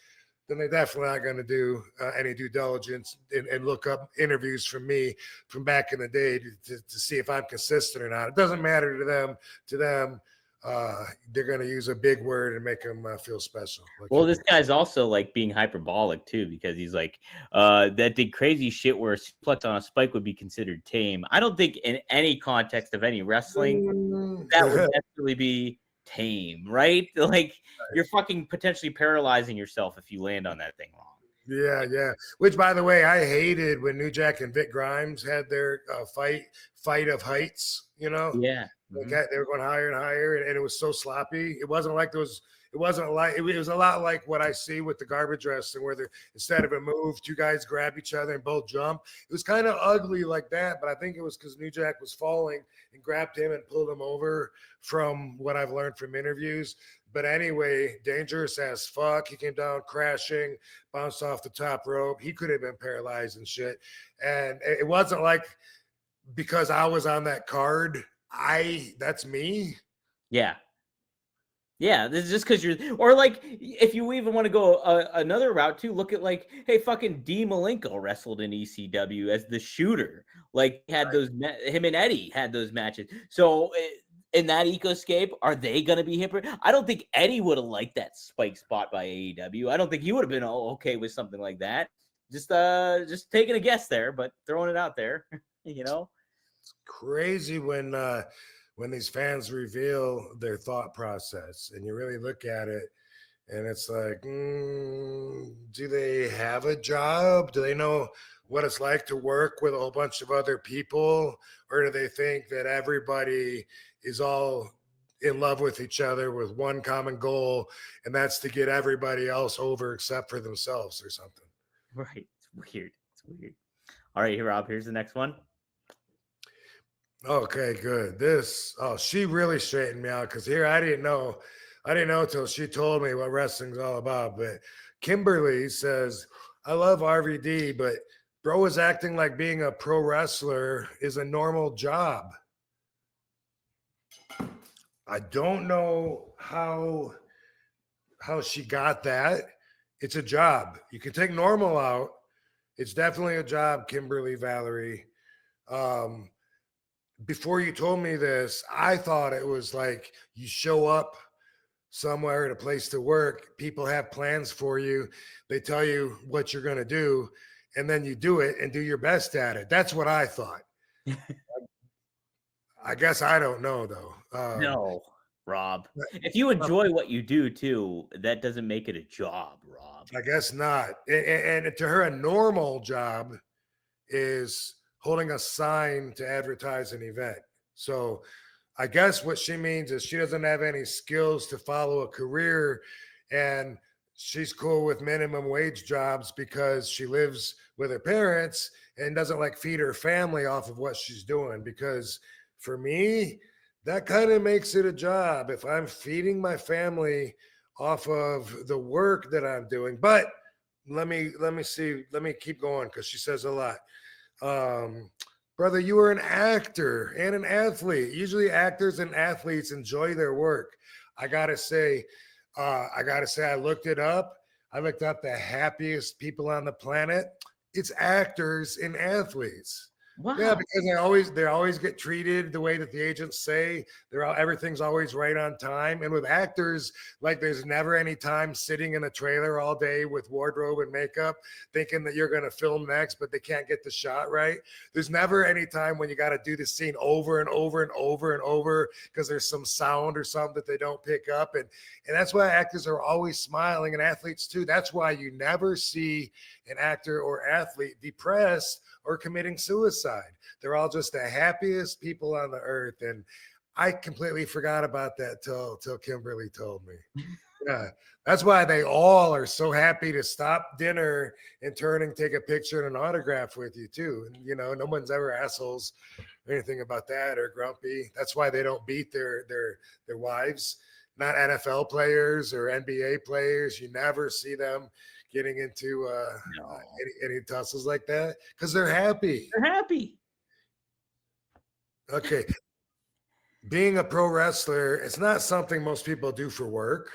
then they're definitely not going to do any due diligence and look up interviews from me from back in the day to see if I'm consistent or not. It doesn't matter to them. To them, they're going to use a big word and make them feel special. Well, this guy's also like being hyperbolic too, because he's like, that did crazy shit where a suplex on a spike would be considered tame. I don't think in any context of any wrestling that would necessarily be tame, right? Like you're fucking potentially paralyzing yourself if you land on that thing wrong. Yeah. Which, by the way, I hated when New Jack and Vic Grimes had their fight of heights. Yeah. They were going higher and higher, and it was so sloppy. It wasn't like those. It wasn't like it was a lot like what I see with the garbage wrestling, where instead of a move, two guys grab each other and both jump. It was kind of ugly like that, but I think it was because New Jack was falling and grabbed him and pulled him over. From what I've learned from interviews. But anyway, dangerous as fuck. He came down crashing, bounced off the top rope. He could have been paralyzed and shit. And it wasn't like because I was on that card. That's me. Yeah. This is just because you're, or like, if you even want to go another route too, look at like, hey, fucking D Malenko wrestled in ECW as the shooter. Like, had those, him and Eddie had those matches. So in that ecoscape, are they going to be hipper? I don't think Eddie would have liked that spike spot by AEW. I don't think he would have been okay with something like that. Just taking a guess there, but throwing it out there, It's crazy when these fans reveal their thought process and you really look at it and it's like, do they have a job? Do they know what it's like to work with a whole bunch of other people? Or do they think that everybody is all in love with each other with one common goal, and that's to get everybody else over except for themselves or something? Right. It's weird. All right, here, Rob, here's the next one. Okay, good. She really straightened me out because here I didn't know until she told me what wrestling's all about. But Kimberly says, I love RVD, but bro is acting like being a pro wrestler is a normal job. I don't know how she got that. It's a job. You can take normal out. It's definitely a job, Kimberly Valerie. Before you told me this, I thought it was like you show up somewhere at a place to work, people have plans for you, they tell you what you're going to do, and then you do it and do your best at it. That's what I thought. I guess I don't know, though. No, Rob. If you enjoy what you do, too, that doesn't make it a job, Rob. I guess not. And to her, a normal job is holding a sign to advertise an event. So I guess what she means is she doesn't have any skills to follow a career, and she's cool with minimum wage jobs because she lives with her parents and doesn't like feed her family off of what she's doing. Because for me, that kind of makes it a job. If I'm feeding my family off of the work that I'm doing. But let me keep going because she says a lot. Brother, you are an actor and an athlete. Usually actors and athletes enjoy their work. I gotta say, I looked it up. I looked up the happiest people on the planet. It's actors and athletes. Wow. Yeah, because they always get treated the way that the agents say. Everything's always right on time. And with actors, like there's never any time sitting in a trailer all day with wardrobe and makeup, thinking that you're going to film next, but they can't get the shot right. There's never any time when you got to do the scene over and over and over and over because there's some sound or something that they don't pick up. And that's why actors are always smiling, and athletes too. That's why you never see an actor or athlete depressed or committing suicide. They're all just the happiest people on the earth. And I completely forgot about that till Kimberly told me. Yeah. That's why they all are so happy to stop dinner and turn and take a picture and an autograph with you too. And, you know, no one's ever assholes or anything about that or grumpy. That's why they don't beat their wives. Not NFL players or NBA players. You never see them getting into any tussles like that because they're happy. They're happy. Okay. Being a pro wrestler, it's not something most people do for work.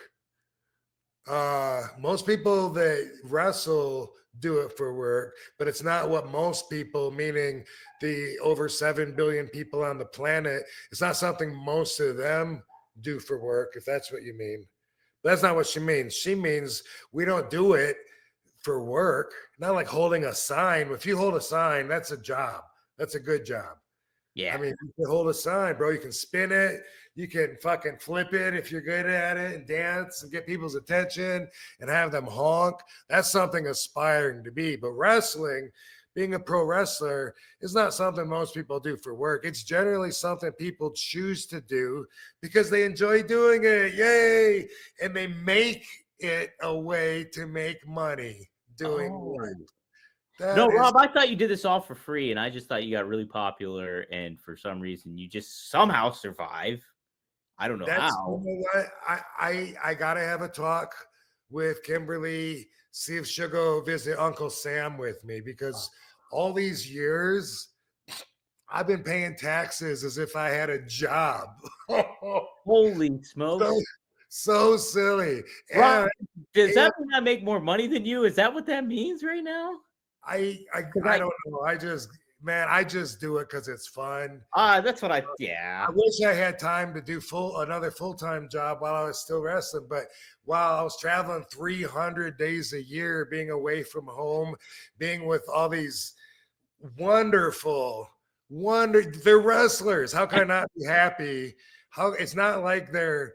Most people that wrestle do it for work, but it's not what most people, meaning the over 7 billion people on the planet, it's not something most of them do for work, if that's what you mean. But that's not what she means. She means we don't do it for work, not like holding a sign. If you hold a sign, that's a job. That's a good job. Yeah. I mean, you can hold a sign, bro. You can spin it. You can fucking flip it if you're good at it and dance and get people's attention and have them honk. That's something aspiring to be. But wrestling, being a pro wrestler, is not something most people do for work. It's generally something people choose to do because they enjoy doing it. Yay. And they make it a way to make money doing what? No, Rob, I thought you did this all for free, and I just thought you got really popular, and for some reason you just somehow survive. I don't know how. You know what? I gotta have a talk with Kimberly, see if she'll go visit Uncle Sam with me, because all these years I've been paying taxes as if I had a job. Holy smokes. So silly. Rob, does that mean I make more money than you? Is that what that means right now? I don't know. I just do it because it's fun. That's what I wish I had time to do another full-time job while I was still wrestling. But while I was traveling 300 days a year, being away from home, being with all these they're wrestlers. How can I not be happy? It's not like they're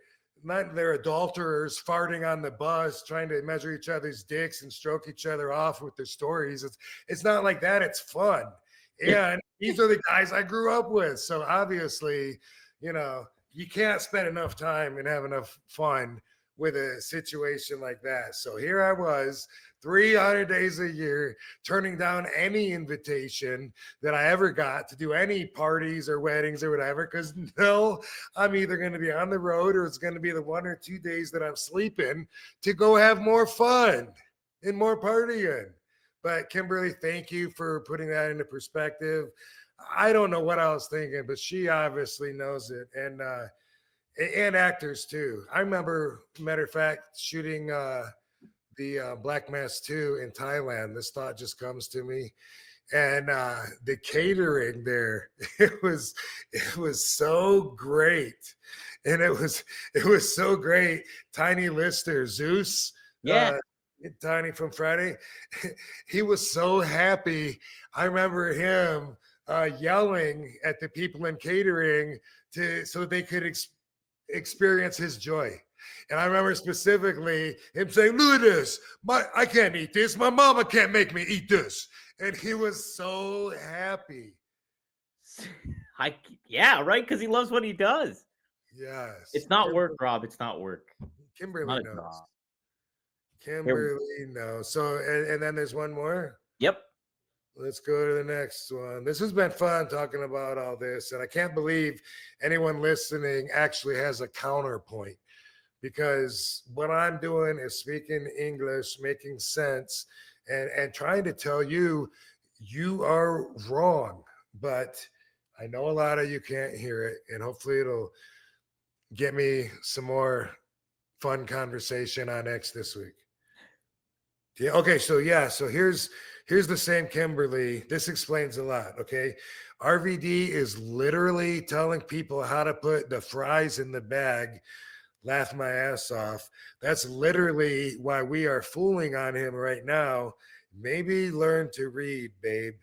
adulterers farting on the bus trying to measure each other's dicks and stroke each other off with their stories. It's not like that. It's fun. And these are the guys I grew up with. So obviously, you know, you can't spend enough time and have enough fun with a situation like that. So here I was 300 days a year, turning down any invitation that I ever got to do any parties or weddings or whatever, because I'm either going to be on the road or it's going to be the 1 or 2 days that I'm sleeping to go have more fun and more partying. But Kimberly, thank you for putting that into perspective. I don't know what I was thinking, but she obviously knows it. And actors too. I remember, matter of fact, shooting the Black Mass 2 in Thailand. This thought just comes to me. And the catering there, it was so great. And it was so great. Tiny Lister, Zeus, Tiny from Friday, he was so happy. I remember him yelling at the people in catering so they could experience his joy. And I remember specifically him saying, "Look at this. I can't eat this. My mama can't make me eat this." And he was so happy. Yeah, right? Because he loves what he does. Yes. It's not work, Rob. It's not work. Kimberly knows. Kimberly knows. So, and then there's one more. Yep. Let's go to the next one. This has been fun talking about all this. And I can't believe anyone listening actually has a counterpoint, because what I'm doing is speaking English, making sense, and trying to tell you you are wrong. But I know a lot of you can't hear it, and hopefully it'll get me some more fun conversation on X this week. Yeah. Okay. So here's the same Kimberly. This explains a lot. Okay. RVD is literally telling people how to put the fries in the bag. Laugh my ass off. That's literally why we are fooling on him right now. Maybe learn to read, babe.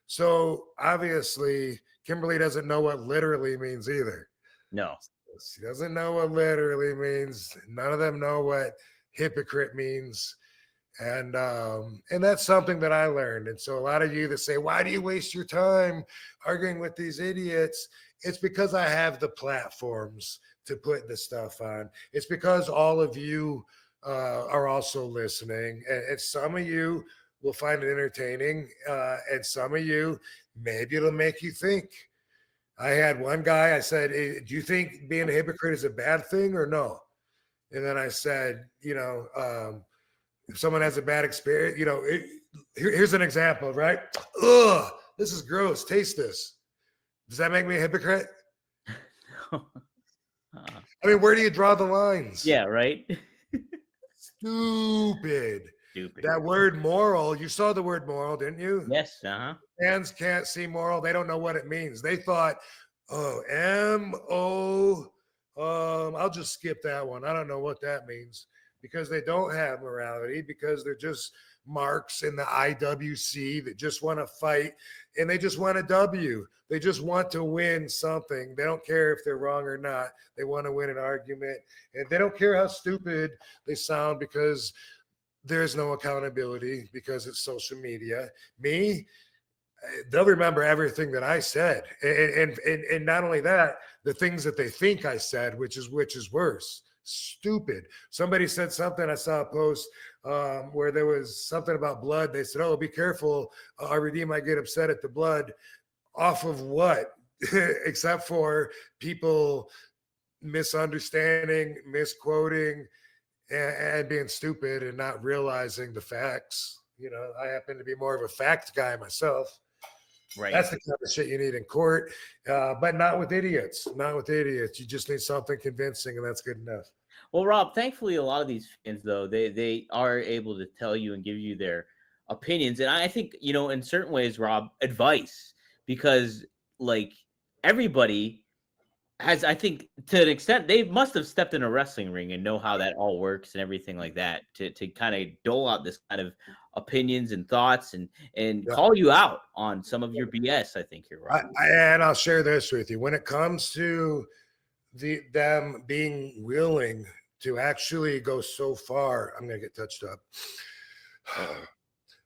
So obviously, Kimberly doesn't know what literally means either. No. She doesn't know what literally means. None of them know what hypocrite means. And that's something that I learned. And so a lot of you that say, why do you waste your time arguing with these idiots? It's because I have the platforms to put the stuff on. It's because all of you are also listening. And some of you will find it entertaining. And some of you, maybe it'll make you think. I had one guy, I said, hey, do you think being a hypocrite is a bad thing or no? And then I said, if someone has a bad experience, here's an example, right? Ugh, this is gross. Taste this. Does that make me a hypocrite? I mean, where do you draw the lines? Yeah, right. Stupid. That word moral, you saw the word moral, didn't you? Yes. Uh-huh. Fans can't see moral. They don't know what it means. They thought, M-O, I'll just skip that one. I don't know what that means, because they don't have morality, because they're just marks in the IWC that just want to fight, and they just want a W. They just want to win something. They don't care if they're wrong or not. They want to win an argument, and they don't care how stupid they sound, because there's no accountability, because it's social media. Me, they'll remember everything that I said, and not only that, the things that they think I said, which is worse. Stupid. Somebody said something. I saw a post where there was something about blood. They said, "Oh, be careful. RVD might get upset at the blood." Off of what? Except for people misunderstanding, misquoting, and being stupid and not realizing the facts. I happen to be more of a fact guy myself. Right. That's the kind of shit you need in court, but not with idiots. Not with idiots. You just need something convincing, and that's good enough. Well, Rob, thankfully, a lot of these fans, though, they are able to tell you and give you their opinions. And I think, in certain ways, Rob, advice, because like everybody has, I think, to an extent, they must have stepped in a wrestling ring and know how that all works and everything like that to kind of dole out this kind of opinions and thoughts and call you out on some of your BS. I think you're right. And I'll share this with you. When it comes to them being willing to actually go so far, I'm going to get touched up.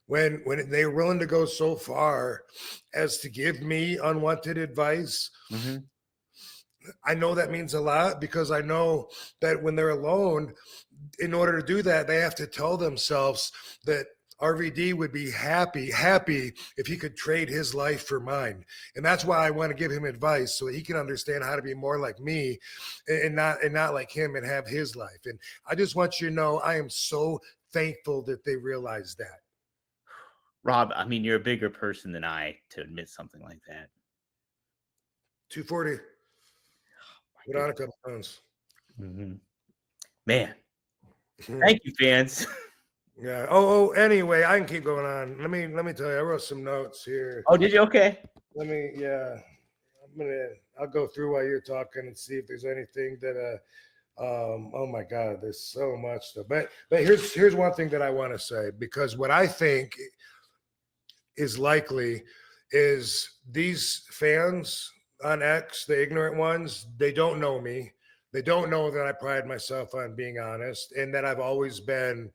When they're willing to go so far as to give me unwanted advice, Mm-hmm. I know that means a lot, because I know that when they're alone, in order to do that, they have to tell themselves that RVD would be happy if he could trade his life for mine. And that's why I want to give him advice, so he can understand how to be more like me and not like him, and have his life. And I just want you to know, I am so thankful that they realize that. Rob, I mean, you're a bigger person than I to admit something like that. 240. Put on a couple pounds. Mm-hmm. Man, thank you, fans. Yeah. Oh. Anyway, I can keep going on. Let me tell you. I wrote some notes here. Oh, did you? Okay. Yeah. I'll go through while you're talking and see if there's anything that. Oh my God, there's so much stuff. But here's one thing that I want to say, because what I think is likely is these fans on X, the ignorant ones, they don't know me. They don't know that I pride myself on being honest, and that I've always been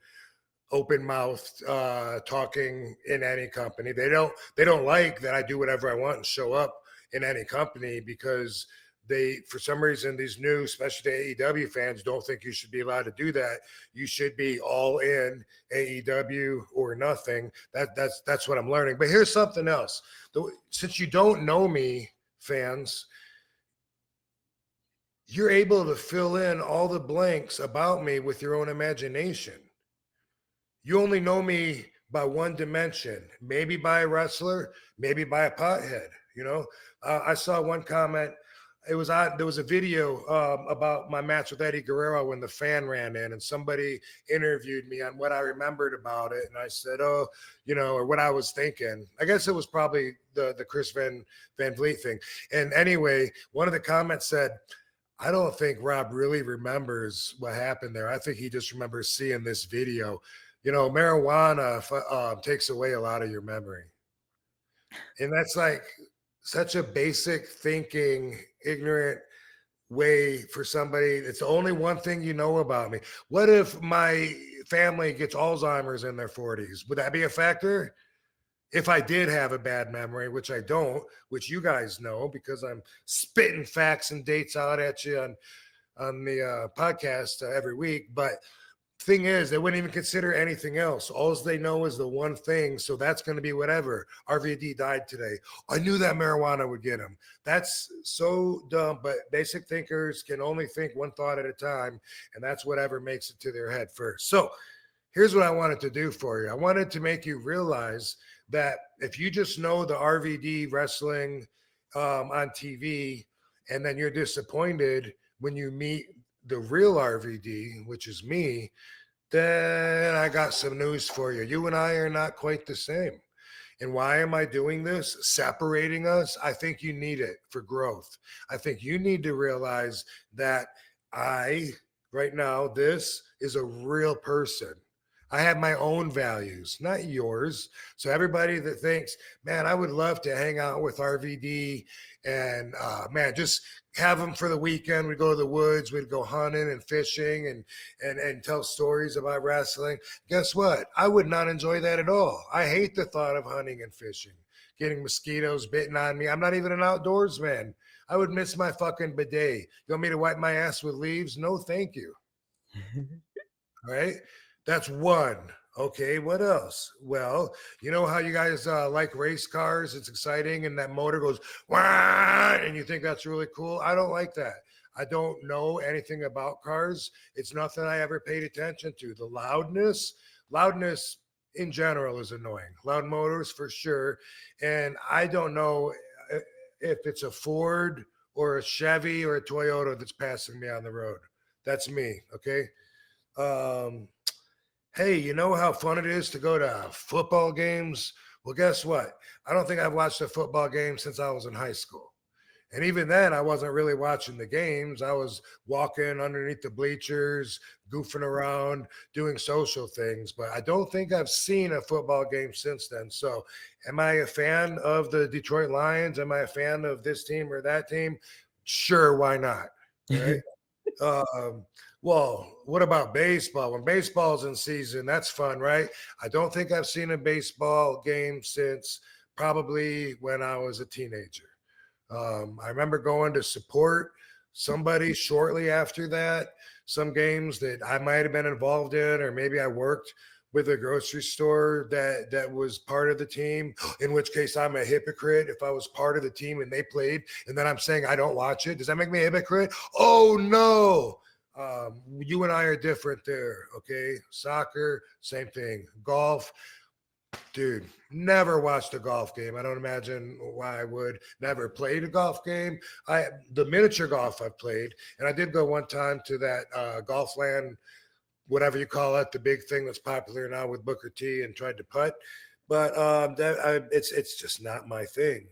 open-mouthed, talking in any company. They don't like that I do whatever I want and show up in any company, because they, for some reason, these new, especially AEW fans, don't think you should be allowed to do that. You should be all in AEW or nothing. That's what I'm learning. But here's something else. Since you don't know me, fans, you're able to fill in all the blanks about me with your own imagination. You only know me by one dimension, maybe by a wrestler, maybe by a pothead. You know, I saw one comment. It was on. There was a video about my match with Eddie Guerrero when the fan ran in, and somebody interviewed me on what I remembered about it, and I said, "Oh, you know," or what I was thinking. I guess it was probably the Chris Van Vliet thing. And anyway, one of the comments said, "I don't think Rob really remembers what happened there. I think he just remembers seeing this video." You know, marijuana takes away a lot of your memory, and that's like such a basic thinking, ignorant way for somebody. It's the only one thing you know about me. What if my family gets Alzheimer's in their 40s? Would that be a factor? If I did have a bad memory, which I don't, which you guys know because I'm spitting facts and dates out at you on the podcast every week. But thing is, they wouldn't even consider anything else. All they know is the one thing. So that's going to be whatever. RVD died today. I knew that marijuana would get him. That's so dumb. But basic thinkers can only think one thought at a time. And that's whatever makes it to their head first. So here's what I wanted to do for you. I wanted to make you realize that if you just know the RVD wrestling on TV, and then you're disappointed when you meet the real RVD, which is me, then I got some news for you. You and I are not quite the same. And why am I doing this? Separating us? I think you need it for growth. I think you need to realize that right now, this is a real person. I have my own values, not yours. So everybody that thinks, man, I would love to hang out with RVD and man, just have him for the weekend. We'd go to the woods, we'd go hunting and fishing and tell stories about wrestling. Guess what? I would not enjoy that at all. I hate the thought of hunting and fishing, getting mosquitoes bitten on me. I'm not even an outdoors man. I would miss my fucking bidet. You want me to wipe my ass with leaves? No, thank you. All right. That's one. Okay, what else? Well, you know how you guys like race cars? It's exciting, and that motor goes, wah, and you think that's really cool. I don't like that. I don't know anything about cars. It's nothing I ever paid attention to. The loudness in general is annoying. Loud motors for sure. And I don't know if it's a Ford or a Chevy or a Toyota that's passing me on the road. That's me, okay? Hey, you know how fun it is to go to football games? Well, guess what? I don't think I've watched a football game since I was in high school. And even then, I wasn't really watching the games. I was walking underneath the bleachers, goofing around, doing social things. But I don't think I've seen a football game since then. So am I a fan of the Detroit Lions? Am I a fan of this team or that team? Sure, why not? Right? Well, what about baseball? When baseball's in season, that's fun, right? I don't think I've seen a baseball game since probably when I was a teenager. I remember going to support somebody shortly after that, some games that I might have been involved in, or maybe I worked with a grocery store that was part of the team, in which case I'm a hypocrite if I was part of the team and they played, and then I'm saying I don't watch it. Does that make me a hypocrite? Oh, no. You and I are different there, okay? Soccer, same thing. Golf, dude, never watched a golf game. I don't imagine why I would. Never played a golf game. The miniature golf I've played, and I did go one time to that Golf Land, whatever you call it, the big thing that's popular now with Booker T, and tried to putt. But it's just not my thing.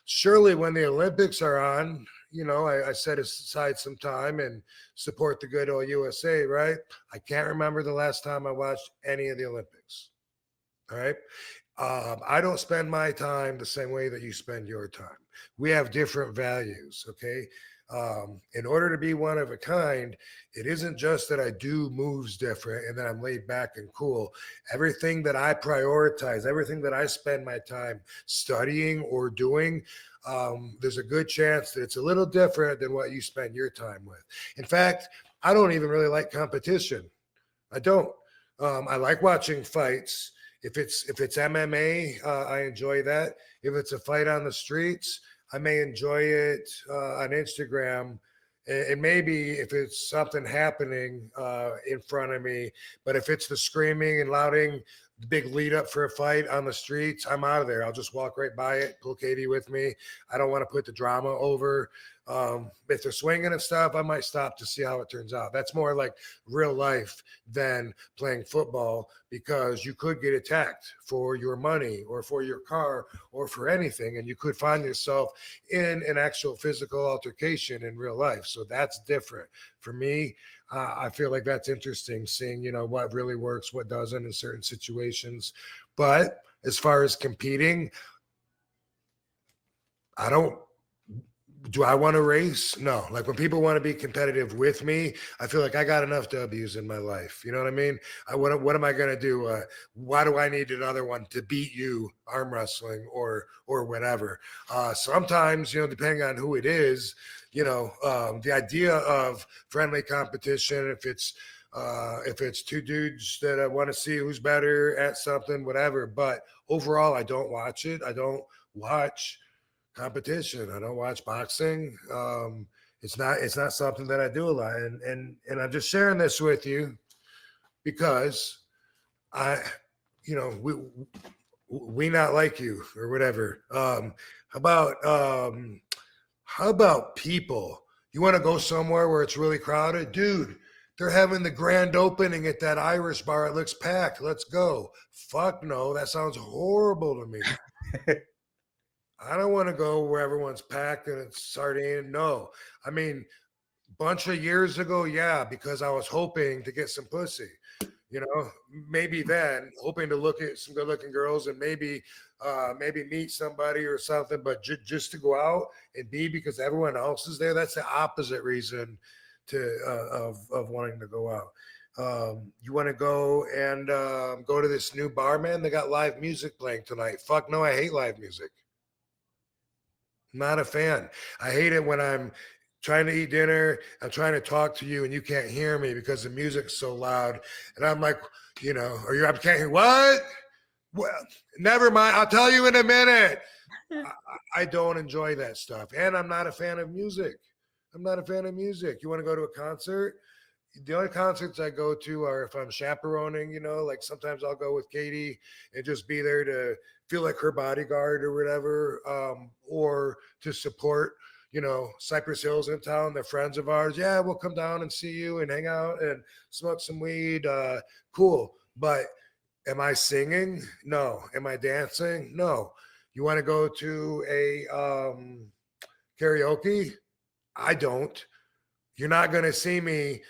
Surely when the Olympics are on, you know, I set aside some time and support the good old USA, right? I can't remember the last time I watched any of the Olympics. All right. I don't spend my time the same way that you spend your time. We have different values. Okay. In order to be one of a kind, it isn't just that I do moves different and that I'm laid back and cool. Everything that I prioritize, everything that I spend my time studying or doing, there's a good chance that it's a little different than what you spend your time with. In fact, I don't even really like competition. I don't. I like watching fights. If it's MMA, I enjoy that. If it's a fight on the streets, I may enjoy it on Instagram And maybe if it's something happening in front of me, but if it's the screaming and louding, the big lead up for a fight on the streets, I'm out of there. I'll just walk right by it, pull Katie with me. I don't want to put the drama over. If they're swinging and stuff, I might stop to see how it turns out. That's more like real life than playing football, because you could get attacked for your money or for your car or for anything, and you could find yourself in an actual physical altercation in real life. So that's different for me. I feel like that's interesting, seeing, what really works, what doesn't in certain situations. But as far as competing, do I want to race? No. Like, when people want to be competitive with me, I feel like I got enough W's in my life. You know what I mean? What am I going to do? Why do I need another one to beat you, arm wrestling or whatever? Sometimes, depending on who it is, the idea of friendly competition, if it's two dudes that want to see who's better at something, whatever. But overall, I don't watch it. I don't watch competition. I don't watch boxing. It's not something that I do a lot. And I'm just sharing this with you because we not like you or whatever. How about people? You want to go somewhere where it's really crowded? Dude, they're having the grand opening at that Irish bar. It looks packed. Let's go. Fuck no. That sounds horrible to me. I don't want to go where everyone's packed and it's sardine. No. I mean, bunch of years ago, yeah, because I was hoping to get some pussy. Maybe then, hoping to look at some good-looking girls and maybe meet somebody or something. But just to go out and be because everyone else is there, that's the opposite reason of wanting to go out. You want to go and go to this new bar, man? They got live music playing tonight. Fuck no, I hate live music. Not a fan. I hate it when I'm trying to eat dinner, I'm trying to talk to you and you can't hear me because the music's so loud. And I'm like, I can't hear what? Well, never mind. I'll tell you in a minute. I don't enjoy that stuff. And I'm not a fan of music. You want to go to a concert? The only concerts I go to are if I'm chaperoning, like sometimes I'll go with Katie and just be there to feel like her bodyguard or whatever, or to support Cypress Hills in town. They're friends of ours. Yeah, we'll come down and see you and hang out and smoke some weed. Cool. But am I singing? No. Am I dancing? No. You want to go to a karaoke? I don't. You're not going to see me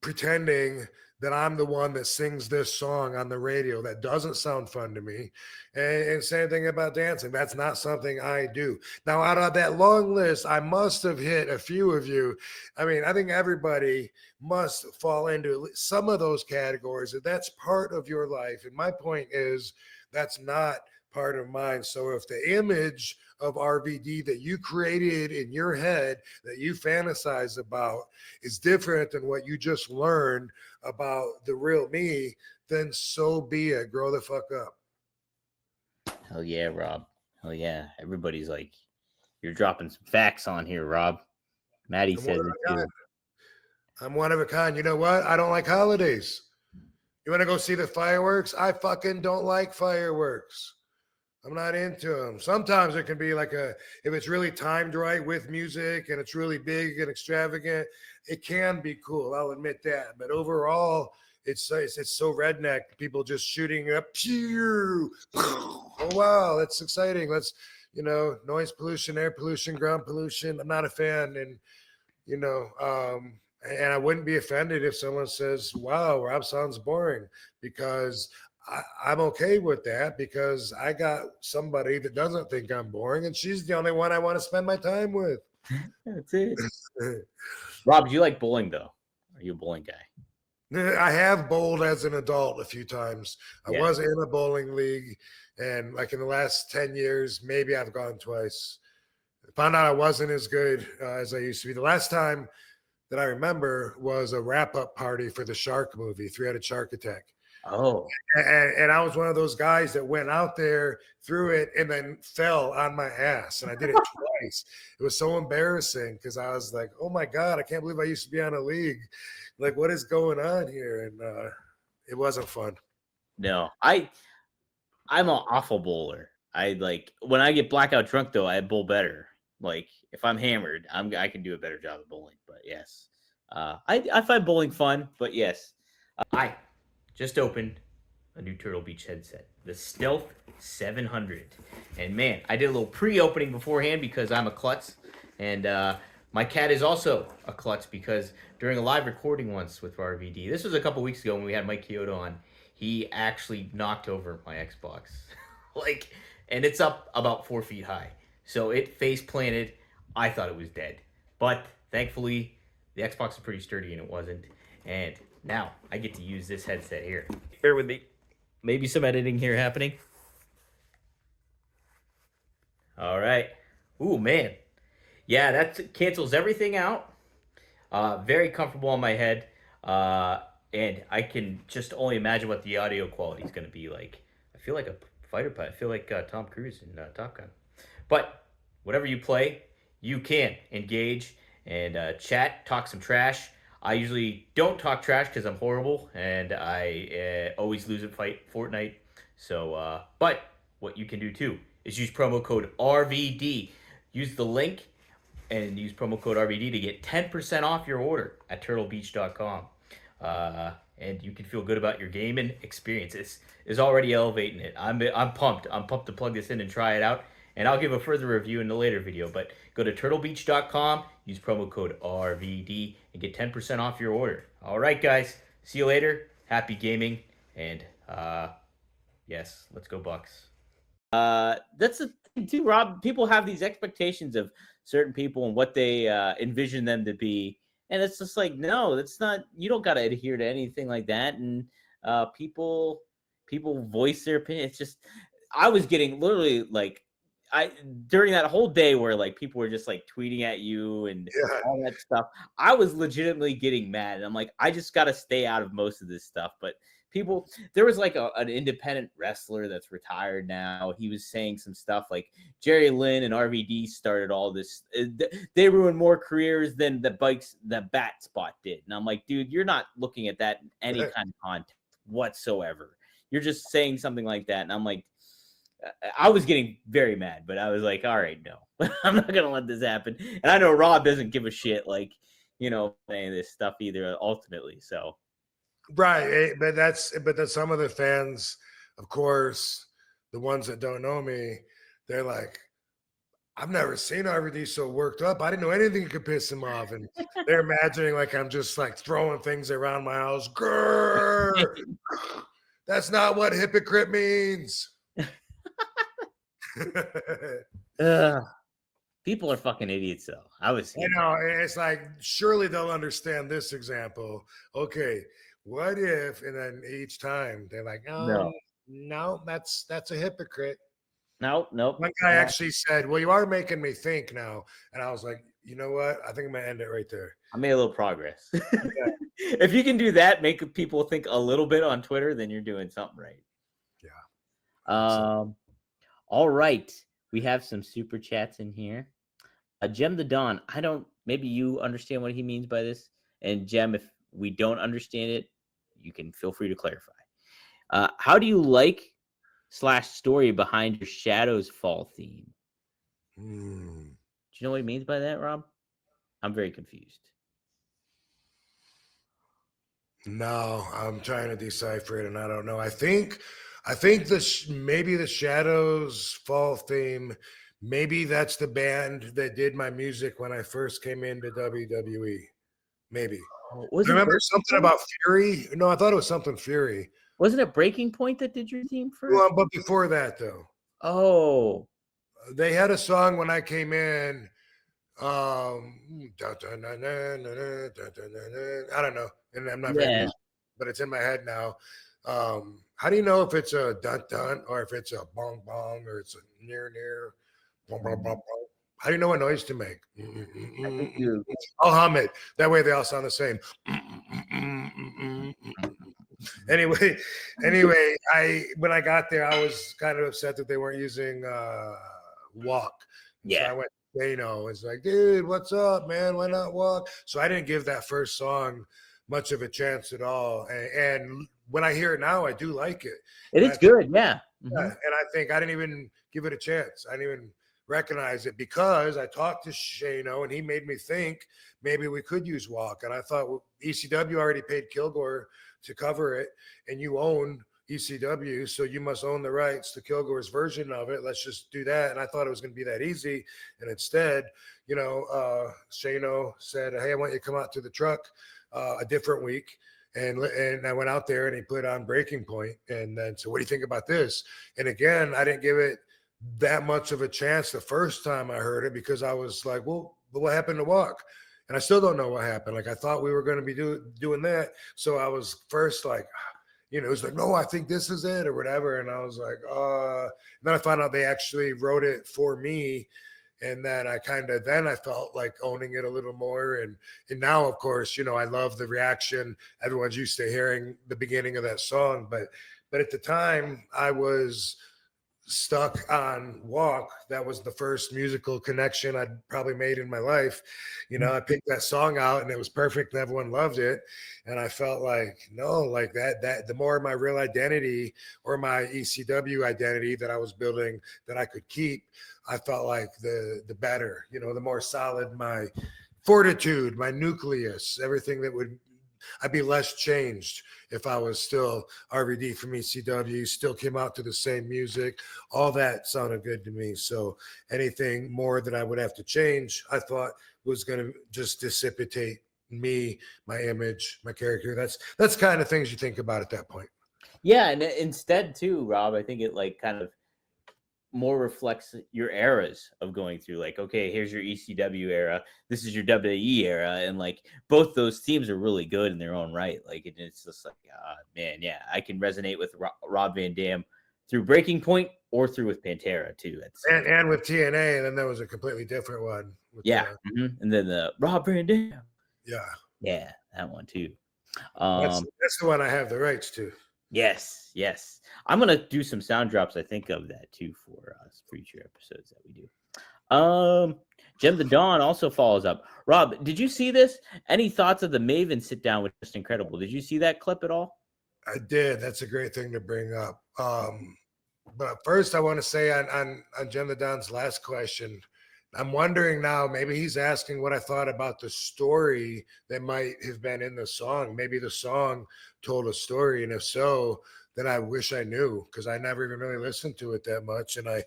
pretending that I'm the one that sings this song on the radio. That doesn't sound fun to me. And same thing about dancing. That's not something I do. Now, out of that long list, I must have hit a few of you. I mean, I think everybody must fall into some of those categories. And that's part of your life. And my point is that's not part of mine. So if the image of RVD that you created in your head, that you fantasize about, is different than what you just learned about the real me, then so be it. Grow the fuck up. Hell yeah, Rob. Hell yeah. Everybody's like, you're dropping some facts on here, Rob. Maddie says it too. I'm one of a kind. You know what? I don't like holidays. You want to go see the fireworks? I fucking don't like fireworks. I'm not into them. Sometimes it can be like if it's really timed right with music and it's really big and extravagant, it can be cool. I'll admit that. But overall, it's so redneck. People just shooting up. Pew! Oh, wow, that's exciting. Let's, noise pollution, air pollution, ground pollution. I'm not a fan. And, and I wouldn't be offended if someone says, wow, Rob sounds boring, because I'm okay with that, because I got somebody that doesn't think I'm boring, and she's the only one I want to spend my time with. That's it. Rob, do you like bowling, though? Are you a bowling guy? I have bowled as an adult a few times. I was in a bowling league, and like in the last 10 years, maybe I've gone twice. Found out I wasn't as good as I used to be. The last time that I remember was a wrap-up party for the Shark movie, Three-Headed Shark Attack. Oh. And I was one of those guys that went out there, threw it, and then fell on my ass. And I did it twice. It was so embarrassing because I was like, oh my God, I can't believe I used to be on a league. Like, what is going on here? And it wasn't fun. No, I'm an awful bowler. I like when I get blackout drunk though, I bowl better. Like if I'm hammered, I can do a better job of bowling. But yes, I find bowling fun. But yes, I just opened a new Turtle Beach headset, the Stealth 700. And man, I did a little pre-opening beforehand because I'm a klutz, and my cat is also a klutz because during a live recording once with RVD, this was a couple weeks ago when we had Mike Kyoto on, he actually knocked over my Xbox, like, and it's up about 4 feet high, so it face planted. I thought it was dead, but thankfully the Xbox is pretty sturdy and it wasn't. And now I get to use this headset here. Bear with me. Maybe some editing here happening. All right. Ooh, man. Yeah, that cancels everything out. Very comfortable on my head. And I can just only imagine what the audio quality is going to be like. I feel like a fighter pilot. I feel like Tom Cruise in Top Gun. But whatever you play, you can engage and chat, talk some trash. I usually don't talk trash because I'm horrible and I always lose a fight Fortnite. So, but what you can do too is use promo code RVD. Use the link and use promo code RVD to get 10% off your order at turtlebeach.com. And you can feel good about your gaming experience. This is already elevating it. I'm pumped. I'm pumped to plug this in and try it out. And I'll give a further review in a later video. But go to turtlebeach.com, use promo code RVD, and get 10% off your order. All right, guys. See you later. Happy gaming. And, yes, let's go Bucks. That's the thing, too, Rob. People have these expectations of certain people and what they envision them to be. And it's just like, no, that's not, you don't got to adhere to anything like that. And people voice their opinion. It's just, I was getting literally like, during that whole day where like people were just like tweeting at you and all that stuff, I was legitimately getting mad. And I'm like, I just got to stay out of most of this stuff. But people, there was like an independent wrestler that's retired now. He was saying some stuff like Jerry Lynn and RVD started all this. They ruined more careers than the Bat Spot did. And I'm like, dude, you're not looking at that in any kind of context whatsoever. You're just saying something like that. And I'm like, I was getting very mad, but I was like, all right, no, I'm not going to let this happen. And I know Rob doesn't give a shit, like, you know, any of this stuff either, ultimately. So. Right. But that's some of the fans, of course, the ones that don't know me, they're like, I've never seen RVD so worked up. I didn't know anything could piss him off. And they're imagining like I'm just like throwing things around my house. Grrr! That's not what hypocrite means. People are fucking idiots, though. You know, it's like, surely they'll understand this example. Okay, what if, and then each time they're like, oh, no, that's a hypocrite. Nope. One guy actually said, well, you are making me think now. And I was like, you know what? I think I'm going to end it right there. I made a little progress. Yeah. If you can do that, make people think a little bit on Twitter, then you're doing something right. Yeah. All right. We have some super chats in here. Jem the Don, maybe you understand what he means by this. And Jem, if we don't understand it, you can feel free to clarify. How do you like / story behind your Shadows Fall theme? Do you know what he means by that, Rob? I'm very confused. No, I'm trying to decipher it, and I don't know. I think maybe the Shadows Fall theme. Maybe that's the band that did my music when I first came into WWE. Maybe. Remember something about Fury? No, I thought it was something Fury. Wasn't it Breaking Point that did your theme first? Well, but before that, though. Oh. They had a song when I came in. I don't know. And I'm not very, but it's in my head now. How do you know if it's a dun dun or if it's a bong bong or it's a near bong bong bong bong? How do you know what noise to make? I'll hum it. That way they all sound the same. Anyway, when I got there, I was kind of upset that they weren't using Walk. Yeah. So I went Shano is like, dude, what's up, man? Why not walk? So I didn't give that first song much of a chance at all. And when I hear it now, I do like it. It And is good, yeah. yeah, and I think I didn't even give it a chance. I didn't even recognize it because I talked to Shano and he made me think maybe we could use Walk. And I thought, well, ECW already paid Kilgore to cover it, and you own ECW, so you must own the rights to Kilgore's version of it. Let's just do that. And I thought it was going to be that easy. And instead, Shano said, hey, I want you to come out to the truck a different week. And I went out there and he put on Breaking Point. And then, so what do you think about this? And again, I didn't give it that much of a chance the first time I heard it because I was like, well, what happened to Walk? And I still don't know what happened. Like, I thought we were going to be doing that. So I was first like, it was like, no, I think this is it or whatever. And I was like, and then I found out they actually wrote it for me. And then I felt like owning it a little more. And now, of course, I love the reaction. Everyone's used to hearing the beginning of that song. But at the time, I was stuck on Walk. That was the first musical connection I'd probably made in my life. I picked that song out and it was perfect and everyone loved it. And I felt like, no, like that the more my real identity or my ECW identity that I was building that I could keep, I felt like the better, the more solid my fortitude, my nucleus, everything I'd be less changed if I was still RVD from ECW, still came out to the same music. All that sounded good to me. So anything more that I would have to change, I thought was going to just dissipate me, my image, my character. That's kind of things you think about at that point. Yeah, and instead too, Rob, I think it like kind of more reflects your eras of going through, like, okay, here's your ECW era, this is your WWE era, and like both those teams are really good in their own right. Like it's just like, man, yeah, I can resonate with Rob Van Dam through Breaking Point or through with Pantera too. And with TNA, and then there was a completely different one. And then the Rob Van Dam. Yeah, that one too. That's the one I have the rights to. Yes. I'm gonna do some sound drops. I think of that too for future episodes that we do. Jem the Dawn also follows up. Rob, did you see this? Any thoughts of the Maven sit down with Just Incredible? Did you see that clip at all? I did. That's a great thing to bring up. But first, I want to say on Jem the Dawn's last question, I'm wondering now, maybe he's asking what I thought about the story that might have been in the song. Maybe the song told a story, and if so, then I wish I knew, because I never even really listened to it that much. And I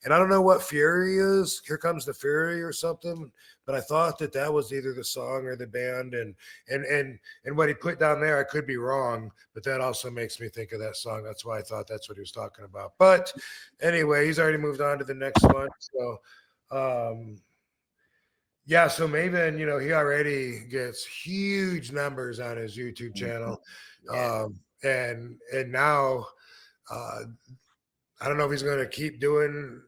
don't know what Fury is. Here Comes the Fury or something. But I thought that was either the song or the band. And what he put down there, I could be wrong, but that also makes me think of that song. That's why I thought that's what he was talking about. But anyway, he's already moved on to the next one. So so Maven, he already gets huge numbers on his YouTube channel. And now I don't know if he's going to keep doing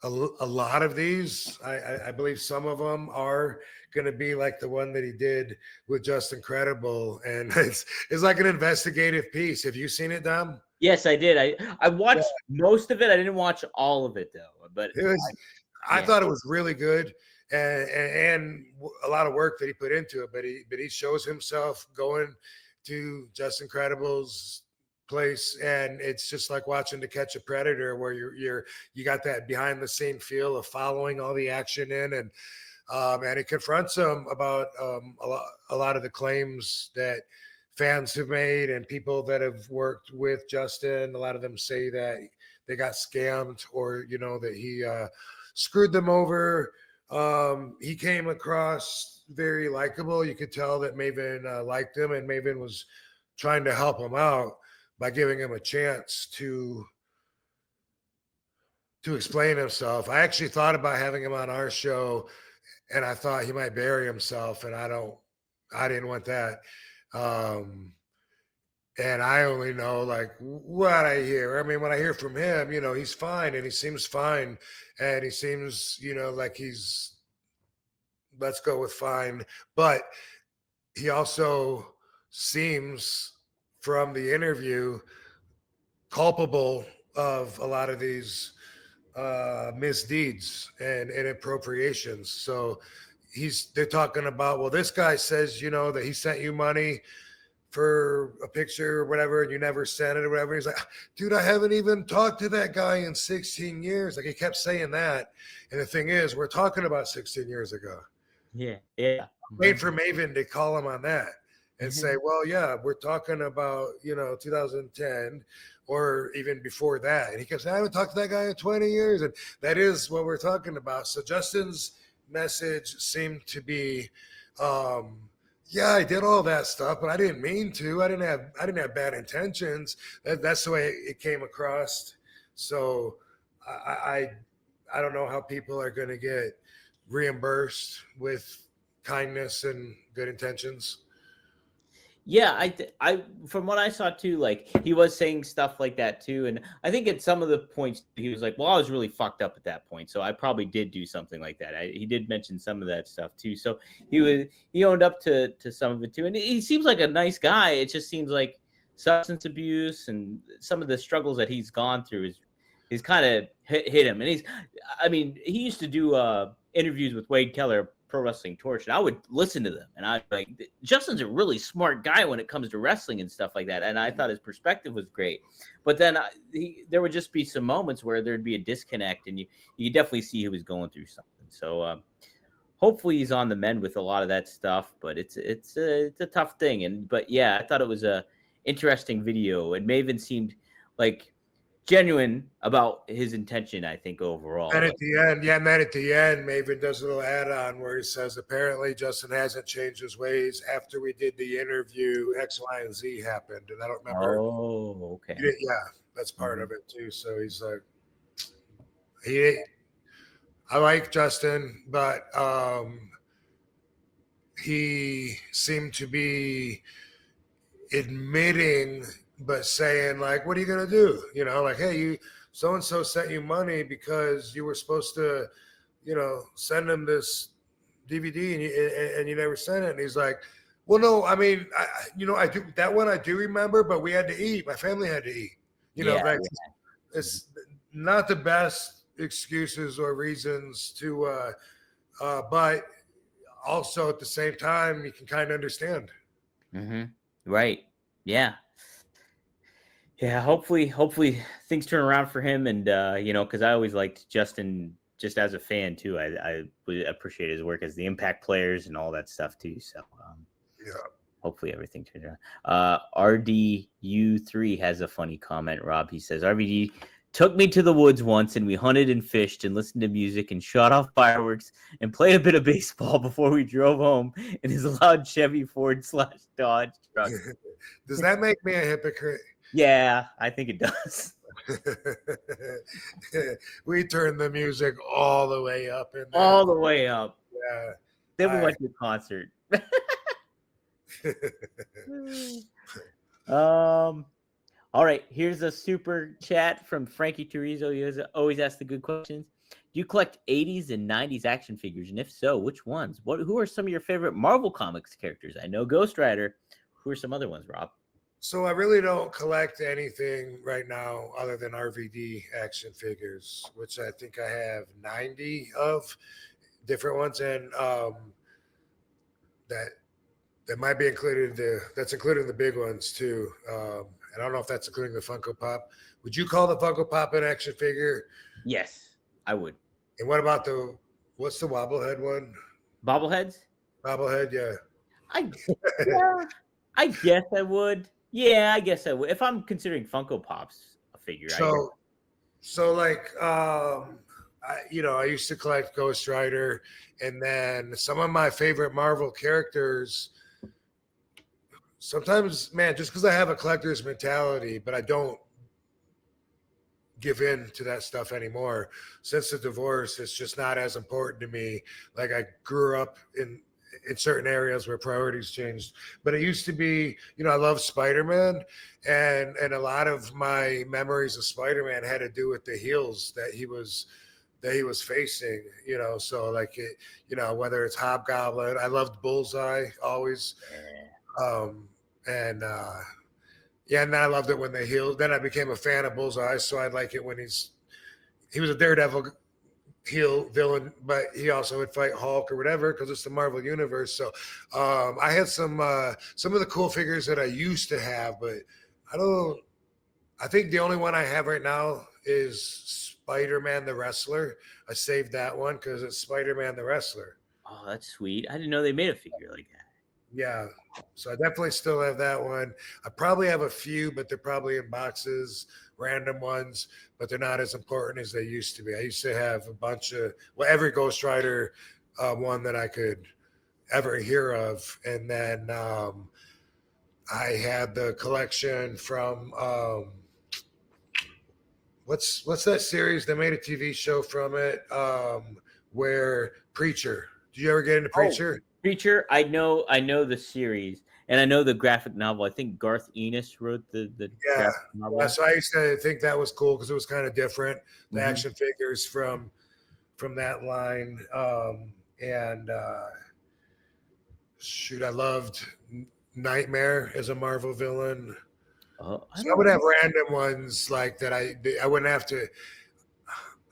a lot of these. I believe some of them are going to be like the one that he did with Just Incredible, and it's like an investigative piece. Have you seen it, Dom? Yes, I did. I watched most of it. I didn't watch all of it though, but I thought it was really good, and a lot of work that he put into it. But he shows himself going to Just Incredible's place, and it's just like watching To Catch a Predator, where you got that behind the scene feel of following all the action in, and it confronts him about a lot of the claims that fans have made and people that have worked with Justin. A lot of them say that they got scammed, or that he screwed them over. He came across very likable. You could tell that Maven liked him, and Maven was trying to help him out by giving him a chance to explain himself. I actually thought about having him on our show, and I thought he might bury himself, and I didn't want that. And I only know like what I hear. I mean, when I hear from him, he's fine, and he seems fine, and he seems, like he's, let's go with fine. But he also seems, from the interview, culpable of a lot of these misdeeds and appropriations. So they're talking about, well, this guy says, that he sent you money for a picture or whatever, and you never sent it or whatever. He's like, dude, I haven't even talked to that guy in 16 years. Like, he kept saying that. And the thing is, we're talking about 16 years ago. Yeah. Wait for Maven to call him on that and say, well, yeah, we're talking about, 2010 or even before that. And he kept saying, I haven't talked to that guy in 20 years. And that is what we're talking about. So Justin's message seemed to be, yeah, I did all that stuff, but I didn't mean to. I didn't have bad intentions. That's the way it came across. So I don't know how people are going to get reimbursed with kindness and good intentions. Yeah, I from what I saw too, like he was saying stuff like that too, and I think at some of the points he was like, "Well, I was really fucked up at that point, so I probably did do something like that." He did mention some of that stuff too, so he owned up to some of it too, and he seems like a nice guy. It just seems like substance abuse and some of the struggles that he's gone through is kind of hit him, and he used to do interviews with Wade Keller, Pro Wrestling Torch, and I would listen to them, and I like, Justin's a really smart guy when it comes to wrestling and stuff like that, and I thought his perspective was great. But then there would just be some moments where there'd be a disconnect, and you definitely see he was going through something. So hopefully he's on the mend with a lot of that stuff. But it's a tough thing, but yeah, I thought it was a interesting video, and Maven seemed like genuine about his intention, I think, overall. And at the end, Maven does a little add-on where he says, apparently Justin hasn't changed his ways after we did the interview, X, Y, and Z happened. And I don't remember. Oh, okay. Yeah, that's part of it too. So he's like, I like Justin, but he seemed to be admitting, but saying like, what are you going to do? Like, hey, so-and-so sent you money because you were supposed to, send him this DVD and you never sent it. And he's like, well, no, I mean, I do that one. I do remember, but we had to eat. My family had to eat, It's not the best excuses or reasons to, but also at the same time, you can kind of understand. Mm-hmm. Right. Yeah. Yeah, hopefully things turn around for him, and because I always liked Justin just as a fan too. I would appreciate his work as the Impact players and all that stuff too. So yeah, hopefully everything turns around. RDU3 has a funny comment. Rob, he says, RVD took me to the woods once, and we hunted and fished and listened to music and shot off fireworks and played a bit of baseball before we drove home in his loud Chevy Ford/Dodge truck. Does that make me a hypocrite? Yeah, I think it does. We turned the music all the way up. All the way up. Yeah. Then we went to a concert. All right, here's a super chat from Frankie Turizo. He always asks the good questions. Do you collect 80s and 90s action figures? And if so, which ones? Who are some of your favorite Marvel Comics characters? I know Ghost Rider. Who are some other ones, Rob? So I really don't collect anything right now other than RVD action figures, which I think I have 90 of different ones, and that might be included. That's including the big ones too. And I don't know if that's including the Funko Pop. Would you call the Funko Pop an action figure? Yes, I would. And what about what's the Wobblehead one? Bobbleheads? Bobblehead, yeah. I guess I would. Yeah, I guess I would. If I'm considering Funko Pops a figure. So like, I used to collect Ghost Rider, and then some of my favorite Marvel characters. Sometimes, man, just because I have a collector's mentality, but I don't give in to that stuff anymore. Since the divorce, it's just not as important to me. Like, I grew up in certain areas where priorities changed, but it used to be, I love Spider-Man, and a lot of my memories of Spider-Man had to do with the heels that he was facing, so like whether it's Hobgoblin, I loved Bullseye always. And then I loved it when they healed. Then I became a fan of Bullseye, so I like it when he's he was a Daredevil heel villain, but he also would fight Hulk or whatever because it's the Marvel universe. So I had some of the cool figures that I used to have, but I think the only one I have right now is Spider-Man the Wrestler. I saved that one because it's Spider-Man the Wrestler. Oh, that's sweet. I didn't know they made a figure like that. Yeah. So I definitely still have that one. I probably have a few, but they're probably in boxes, random ones, but they're not as important as they used to be. I used to have a bunch of, well, every Ghost Rider one that I could ever hear of. And then I had the collection from, what's that series? They made a TV show from it where Preacher. Did you ever get into Preacher? Preacher, I know the series, and I know the graphic novel. I think Garth Ennis wrote the graphic novel. Yeah, so I used to think that was cool because it was kind of different. The action figures from that line, and shoot, I loved Nightmare as a Marvel villain. Oh, I would have random ones like that. I wouldn't have to.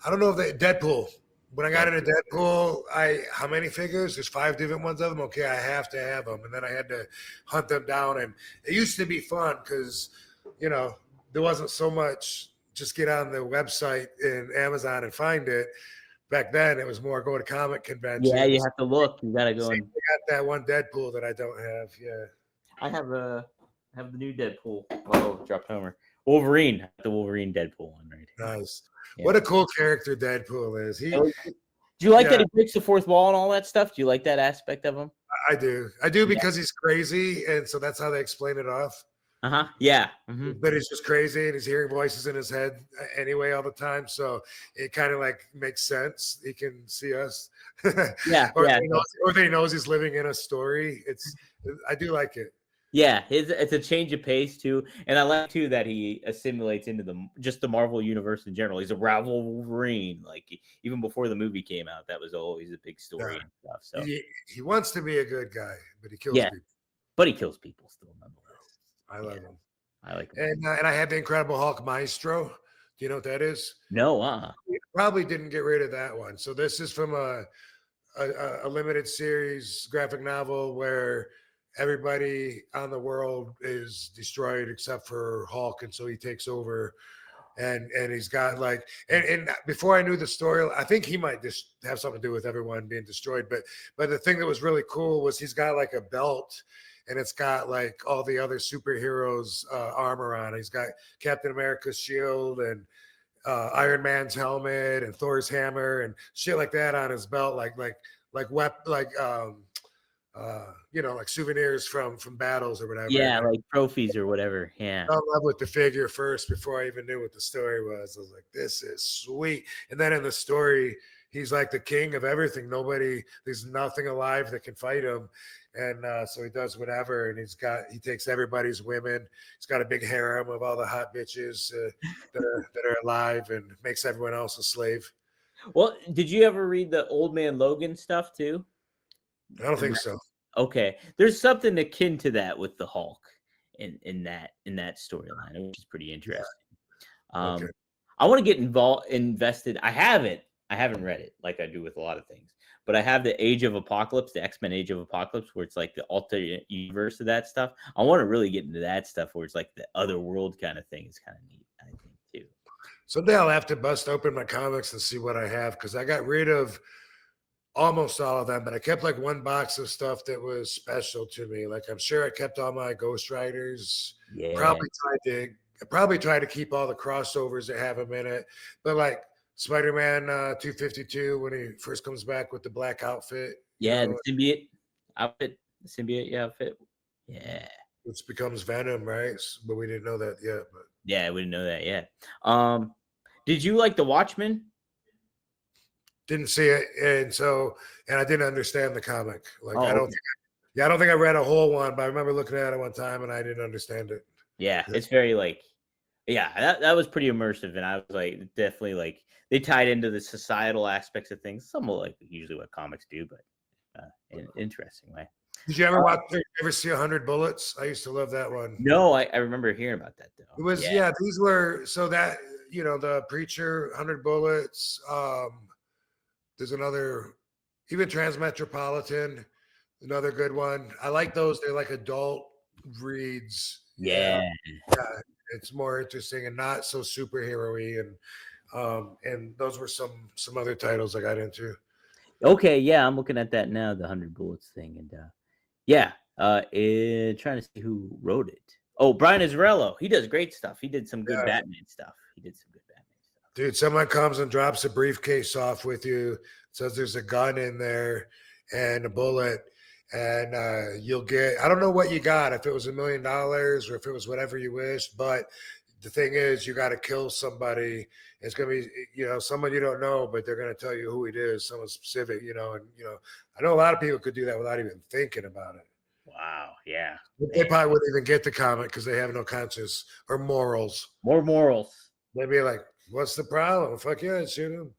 I don't know if they Deadpool. When I got into Deadpool, how many figures? There's 5 different ones of them. Okay, I have to have them, and then I had to hunt them down. And it used to be fun because, there wasn't so much. Just get on the website in Amazon and find it. Back then, it was more go to comic conventions. Yeah, you have to look. You got to go. I got that one Deadpool that I don't have. Yeah, I have the new Deadpool. Oh, dropped Homer. Wolverine, the Wolverine Deadpool one, right? Nice. Yeah. What a cool character Deadpool is. Do you like that he breaks the fourth wall and all that stuff? Do you like that aspect of him? I do because he's crazy, and so that's how they explain it off. Yeah. But he's just crazy, and he's hearing voices in his head anyway all the time. So it kind of like makes sense. He can see us. Yeah. or he knows he's living in a story. I do like it. Yeah, it's a change of pace too, and I like too that he assimilates into just the Marvel universe in general. He's a rival Wolverine, like even before the movie came out, that was always a big story and stuff. So he wants to be a good guy, but he kills people. But he kills people still, nonetheless. I love him. I like him. And I had the Incredible Hulk Maestro. Do you know what that is? No, We probably didn't get rid of that one. So this is from a limited series graphic novel where everybody on the world is destroyed except for Hulk, and so he takes over, and he's got like, and before I knew the story, I think he might just have something to do with everyone being destroyed. But the thing that was really cool was he's got like a belt, and it's got like all the other superheroes' armor on. He's got Captain America's shield and Iron Man's helmet and Thor's hammer and shit like that on his belt, like souvenirs from battles or whatever. yeah, like trophies or whatever. Yeah, I fell in love with the figure first before I even knew what the story was. I was like, this is sweet. And then in the story, he's like the king of everything. There's nothing alive that can fight him. And so he does whatever. And he takes everybody's women. He's got a big harem of all the hot bitches that are alive and makes everyone else a slave. Well, did you ever read the Old Man Logan stuff too? I don't think so. Okay, there's something akin to that with the Hulk in that storyline, which is pretty interesting. Yeah. Okay. I want to get invested. I haven't read it like I do with a lot of things, but I have the Age of Apocalypse, the X-Men Age of Apocalypse, where it's like the alternate universe of that stuff. I want to really get into that stuff where it's like the other world kind of thing. Is kind of neat, I think, too. Someday I'll have to bust open my comics and see what I have, because I got rid of almost all of them, but I kept like one box of stuff that was special to me. Like I'm sure I kept all my Ghost Riders. Yeah. Probably tried to keep all the crossovers that have them in it. But like Spider-Man 252 when he first comes back with the black outfit. Yeah, the symbiote outfit, the symbiote outfit. Yeah. Which becomes Venom, right? But we didn't know that yet. But yeah, we didn't know that yet. Did you like The Watchmen? Didn't see it, and I didn't understand the comic. Like I don't think I read a whole one, but I remember looking at it one time and I didn't understand it. Yeah, it's very like, that was pretty immersive, and I was like, definitely like they tied into the societal aspects of things, somewhat like usually what comics do, but in an interesting way. Did you ever see 100 Bullets? I used to love that one. No, I remember hearing about that though. It was these were so that the Preacher, 100 Bullets. There's another, even Transmetropolitan, another good one. I like those. They're like adult reads. Yeah. Yeah, it's more interesting and not so superhero-y, and those were some other titles I got into. Okay, yeah, I'm looking at that now, the 100 Bullets thing, and trying to see who wrote it. Oh, Brian Azzarello. He does great stuff. He did some good Batman stuff. Dude, someone comes and drops a briefcase off with you, says there's a gun in there and a bullet, and you'll get, I don't know what you got, if it was $1 million or if it was whatever you wish, but the thing is, you got to kill somebody. It's going to be, someone you don't know, but they're going to tell you who it is, someone specific, and, I know a lot of people could do that without even thinking about it. Wow, yeah. They probably wouldn't even get the comic because they have no conscience or morals. More morals. They'd be like, what's the problem? Fuck yeah, shoot him.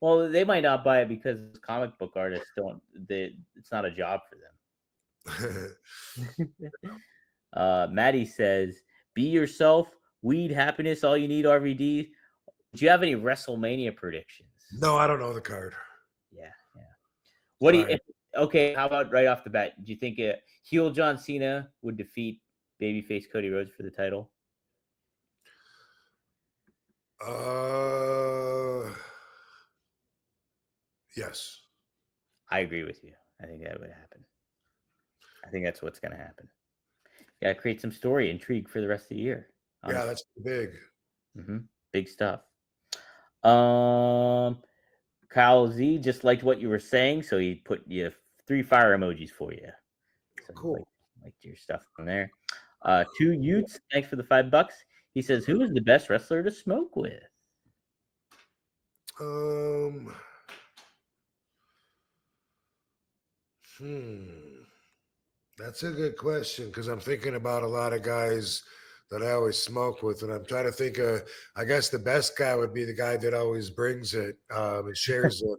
Well, they might not buy it because comic book artists it's not a job for them. Maddie says, be yourself, weed, happiness, all you need, RVD. Do you have any WrestleMania predictions? No, I don't know the card. Yeah. What do you, okay, how about right off the bat? Do you think heel John Cena would defeat babyface Cody Rhodes for the title? Yes. I agree with you. I think that would happen. I think that's what's going to happen. Yeah, create some story, intrigue for the rest of the year. Yeah, that's big. Big stuff. Kyle Z just liked what you were saying, so he put 3 fire emojis for you. So cool. Liked your stuff on there. 2 Utes, thanks for the $5. He says, who is the best wrestler to smoke with? That's a good question because I'm thinking about a lot of guys that I always smoke with, and I'm trying to think of, I guess the best guy would be the guy that always brings it and shares it.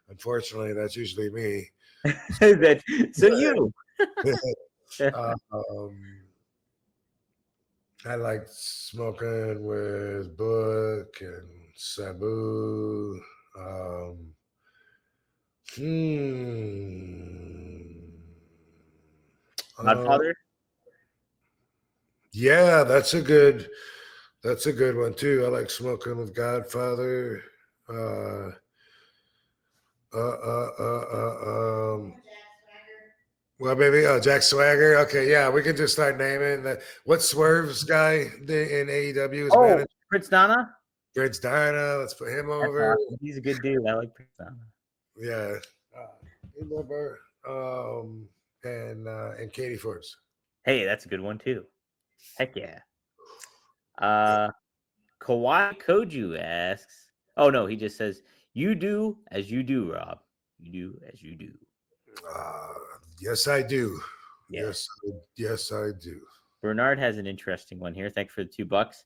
Unfortunately, that's usually me. So you. I like smoking with Book and Sabu. Godfather? Yeah, that's a good one too. I like smoking with Godfather. Well, maybe Jack Swagger. Okay, yeah, we can just start naming that. What Swerve's guy in AEW is manager? Prince Nana. Prince Nana. Let's put him over. Awesome. He's a good dude. I like Prince Nana. Yeah, and Katie Forbes. Hey, that's a good one too. Heck yeah. Kawhi Koju asks. Oh no, he just says, "You do as you do, Rob. You do as you do." Yes, I do. Yeah. Yes, I do. Bernard has an interesting one here. Thanks for the $2.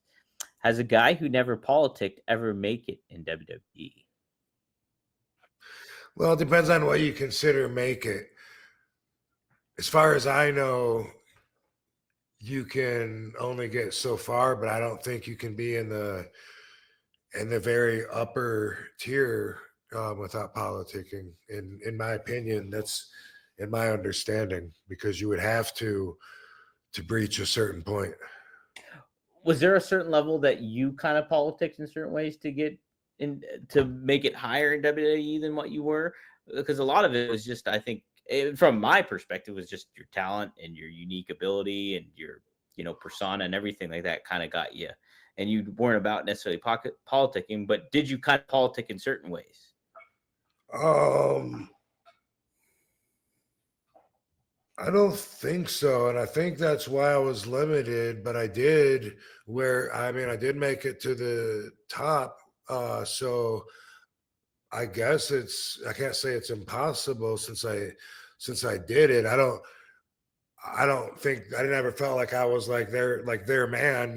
Has a guy who never politicked ever make it in WWE? Well, it depends on what you consider make it. As far as I know, you can only get so far, but I don't think you can be in the very upper tier without politicking. In my opinion, that's in my understanding, because you would have to breach a certain point. Was there a certain level that you kind of politics in certain ways to get in to make it higher in WWE than what you were? Because a lot of it was just, I think, from my perspective, was just your talent and your unique ability and your persona and everything like that kind of got you. And you weren't about necessarily politicking, but did you kind of politic in certain ways? I don't think so. And I think that's why I was limited, but I did I did make it to the top. So I guess I can't say it's impossible since I did it. I don't think I never felt like I was like their man,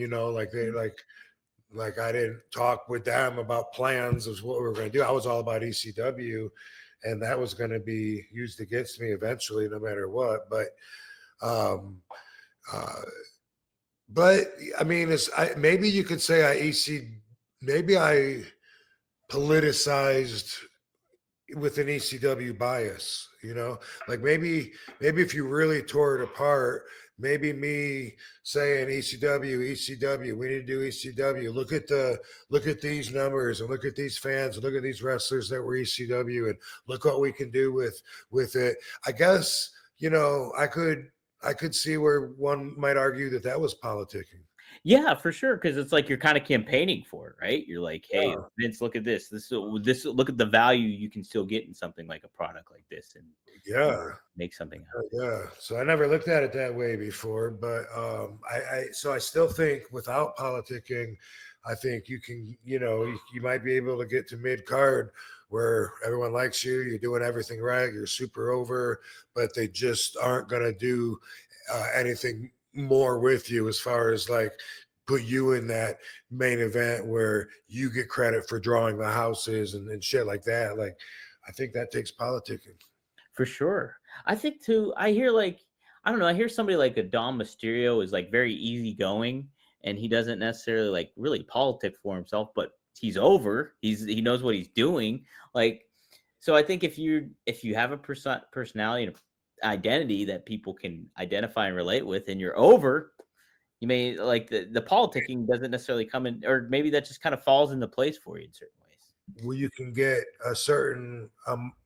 like I didn't talk with them about plans of what we were going to do. I was all about ECW, and that was going to be used against me eventually, no matter what. But I mean, maybe you could say I maybe I politicized with an ECW bias, like maybe if you really tore it apart, maybe me saying ECW, we need to do ECW. Look at these numbers and look at these fans and look at these wrestlers that were ECW and look what we can do with it. I guess, I could see where one might argue that was politicking. Yeah, for sure, because it's like you're kind of campaigning for it, right? You're like, hey, Yeah. Vince, look at this. This look at the value you can still get in something like a product like this, and Yeah. make something out. Yeah. So I never looked at it that way before, but I still think without politicking, I think you can, you might be able to get to mid card where everyone likes you, you're doing everything right, you're super over, but they just aren't going to do anything more with you as far as like put you in that main event where you get credit for drawing the houses and shit like that. Like, I think that takes politicking. For sure. I think too, I hear like, I don't know, I hear somebody like a Dom Mysterio is like very easygoing and he doesn't necessarily like really politic for himself, but he's over. He knows what he's doing. Like, so I think if you have a personality and identity that people can identify and relate with and you're over, you may like the politicking doesn't necessarily come in, or maybe that just kind of falls into place for you in certain ways. Well, you can get a certain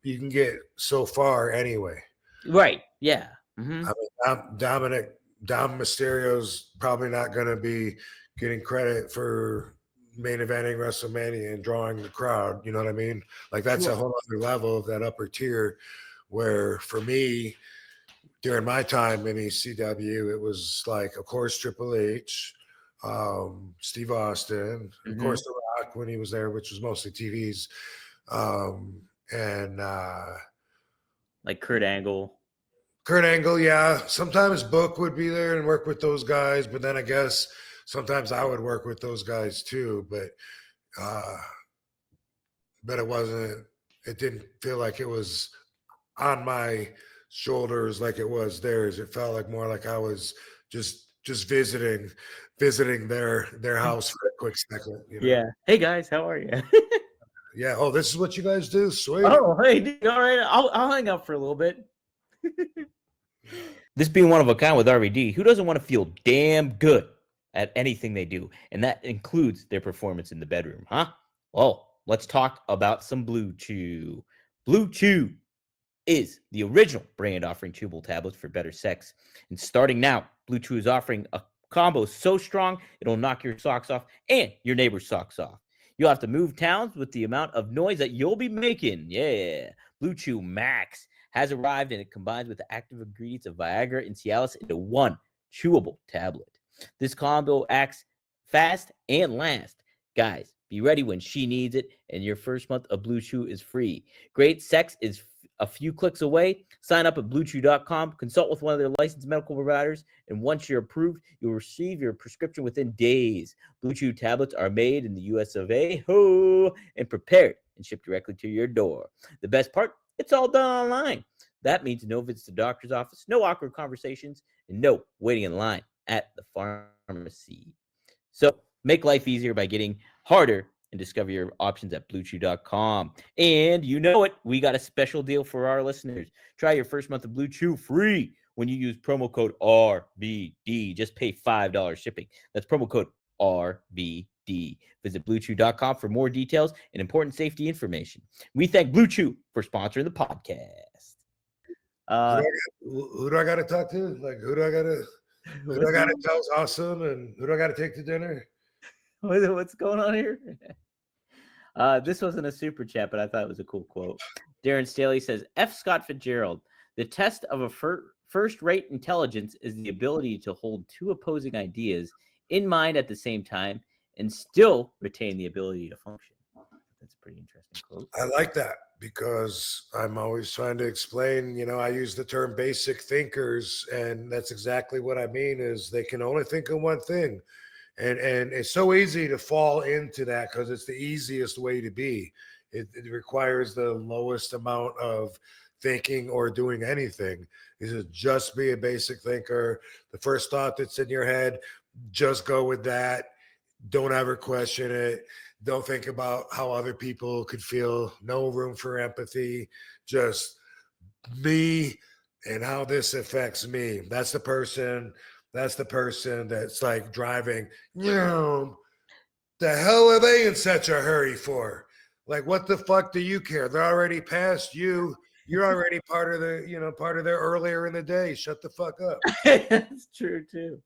you can get so far anyway. Right. Yeah. Mm-hmm. I mean, Dom Mysterio's probably not going to be getting credit for main eventing WrestleMania and drawing the crowd. You know what I mean? Like that's a whole other level of that upper tier. Where for me, during my time in ECW, it was like, of course, Triple H, Steve Austin, of course, The Rock when he was there, which was mostly TVs, and like Kurt Angle. Kurt Angle, yeah. Sometimes Book would be there and work with those guys, but then I guess sometimes I would work with those guys too. But it wasn't. It didn't feel like it was on my shoulders like it was theirs. It felt like more like I was just visiting their house for a quick second. Yeah. Hey guys, how are you? Yeah. Oh, this is what you guys do. Sweet. Oh, hey, dude, all right. I'll hang up for a little bit. This being one of a kind with RVD, who doesn't want to feel damn good at anything they do? And that includes their performance in the bedroom, huh? Well, let's talk about some Blue Chew. Blue Chew is the original brand offering chewable tablets for better sex. And starting now, Blue Chew is offering a combo so strong, it'll knock your socks off and your neighbor's socks off. You'll have to move towns with the amount of noise that you'll be making. Yeah. Blue Chew Max has arrived and it combines with the active ingredients of Viagra and Cialis into one chewable tablet. This combo acts fast and lasts. Guys, be ready when she needs it, and your first month of Blue Chew is free. Great sex is a few clicks away. Sign up at BlueChew.com, consult with one of their licensed medical providers, and once you're approved, you'll receive your prescription within days. Blue Chew tablets are made in the US of A, and prepared and shipped directly to your door. The best part, it's all done online. That means no visits to doctor's office, no awkward conversations, and no waiting in line at the pharmacy. So make life easier by getting harder and discover your options at BlueChew.com. And you know it, we got a special deal for our listeners. Try your first month of Blue Chew free when you use promo code RVD. Just pay $5 shipping. That's promo code RVD. Visit BlueChew.com for more details and important safety information. We thank Blue Chew for sponsoring the podcast. Who do I got to talk to? Like, who do I got to tell's awesome, and who do I got to take to dinner? What's going on here? This wasn't a super chat, but I thought it was a cool quote. Darren Staley says, F. Scott Fitzgerald, the test of a first-rate intelligence is the ability to hold two opposing ideas in mind at the same time and still retain the ability to function. That's a pretty interesting quote. I like that because I'm always trying to explain, I use the term basic thinkers, and that's exactly what I mean is they can only think of one thing. And it's so easy to fall into that because it's the easiest way to be. It requires the lowest amount of thinking or doing anything. Is to just be a basic thinker. The first thought that's in your head, just go with that. Don't ever question it. Don't think about how other people could feel. No room for empathy. Just me and how this affects me. That's the person. That's the person that's like driving. You know, the hell are they in such a hurry for? Like, what the fuck do you care? They're already past you. You're already part of the, part of their earlier in the day. Shut the fuck up. That's true too.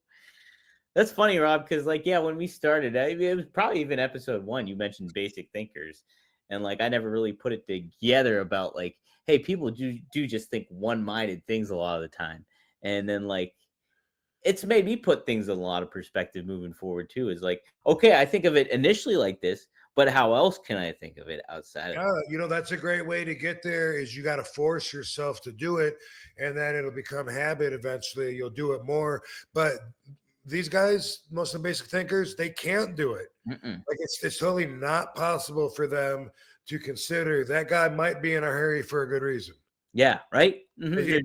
That's funny, Rob, because like, yeah, when we started, I mean, it was probably even episode 1, you mentioned basic thinkers. And like, I never really put it together about like, hey, people do just think one-minded things a lot of the time. And then like, it's made me put things in a lot of perspective moving forward too. Is like, okay, I think of it initially like this, but how else can I think of it outside of it? Yeah, that's a great way to get there is you got to force yourself to do it, and then it'll become habit eventually. You'll do it more. But these guys, most of the basic thinkers, they can't do it. Like it's totally not possible for them to consider that guy might be in a hurry for a good reason. Yeah, right. They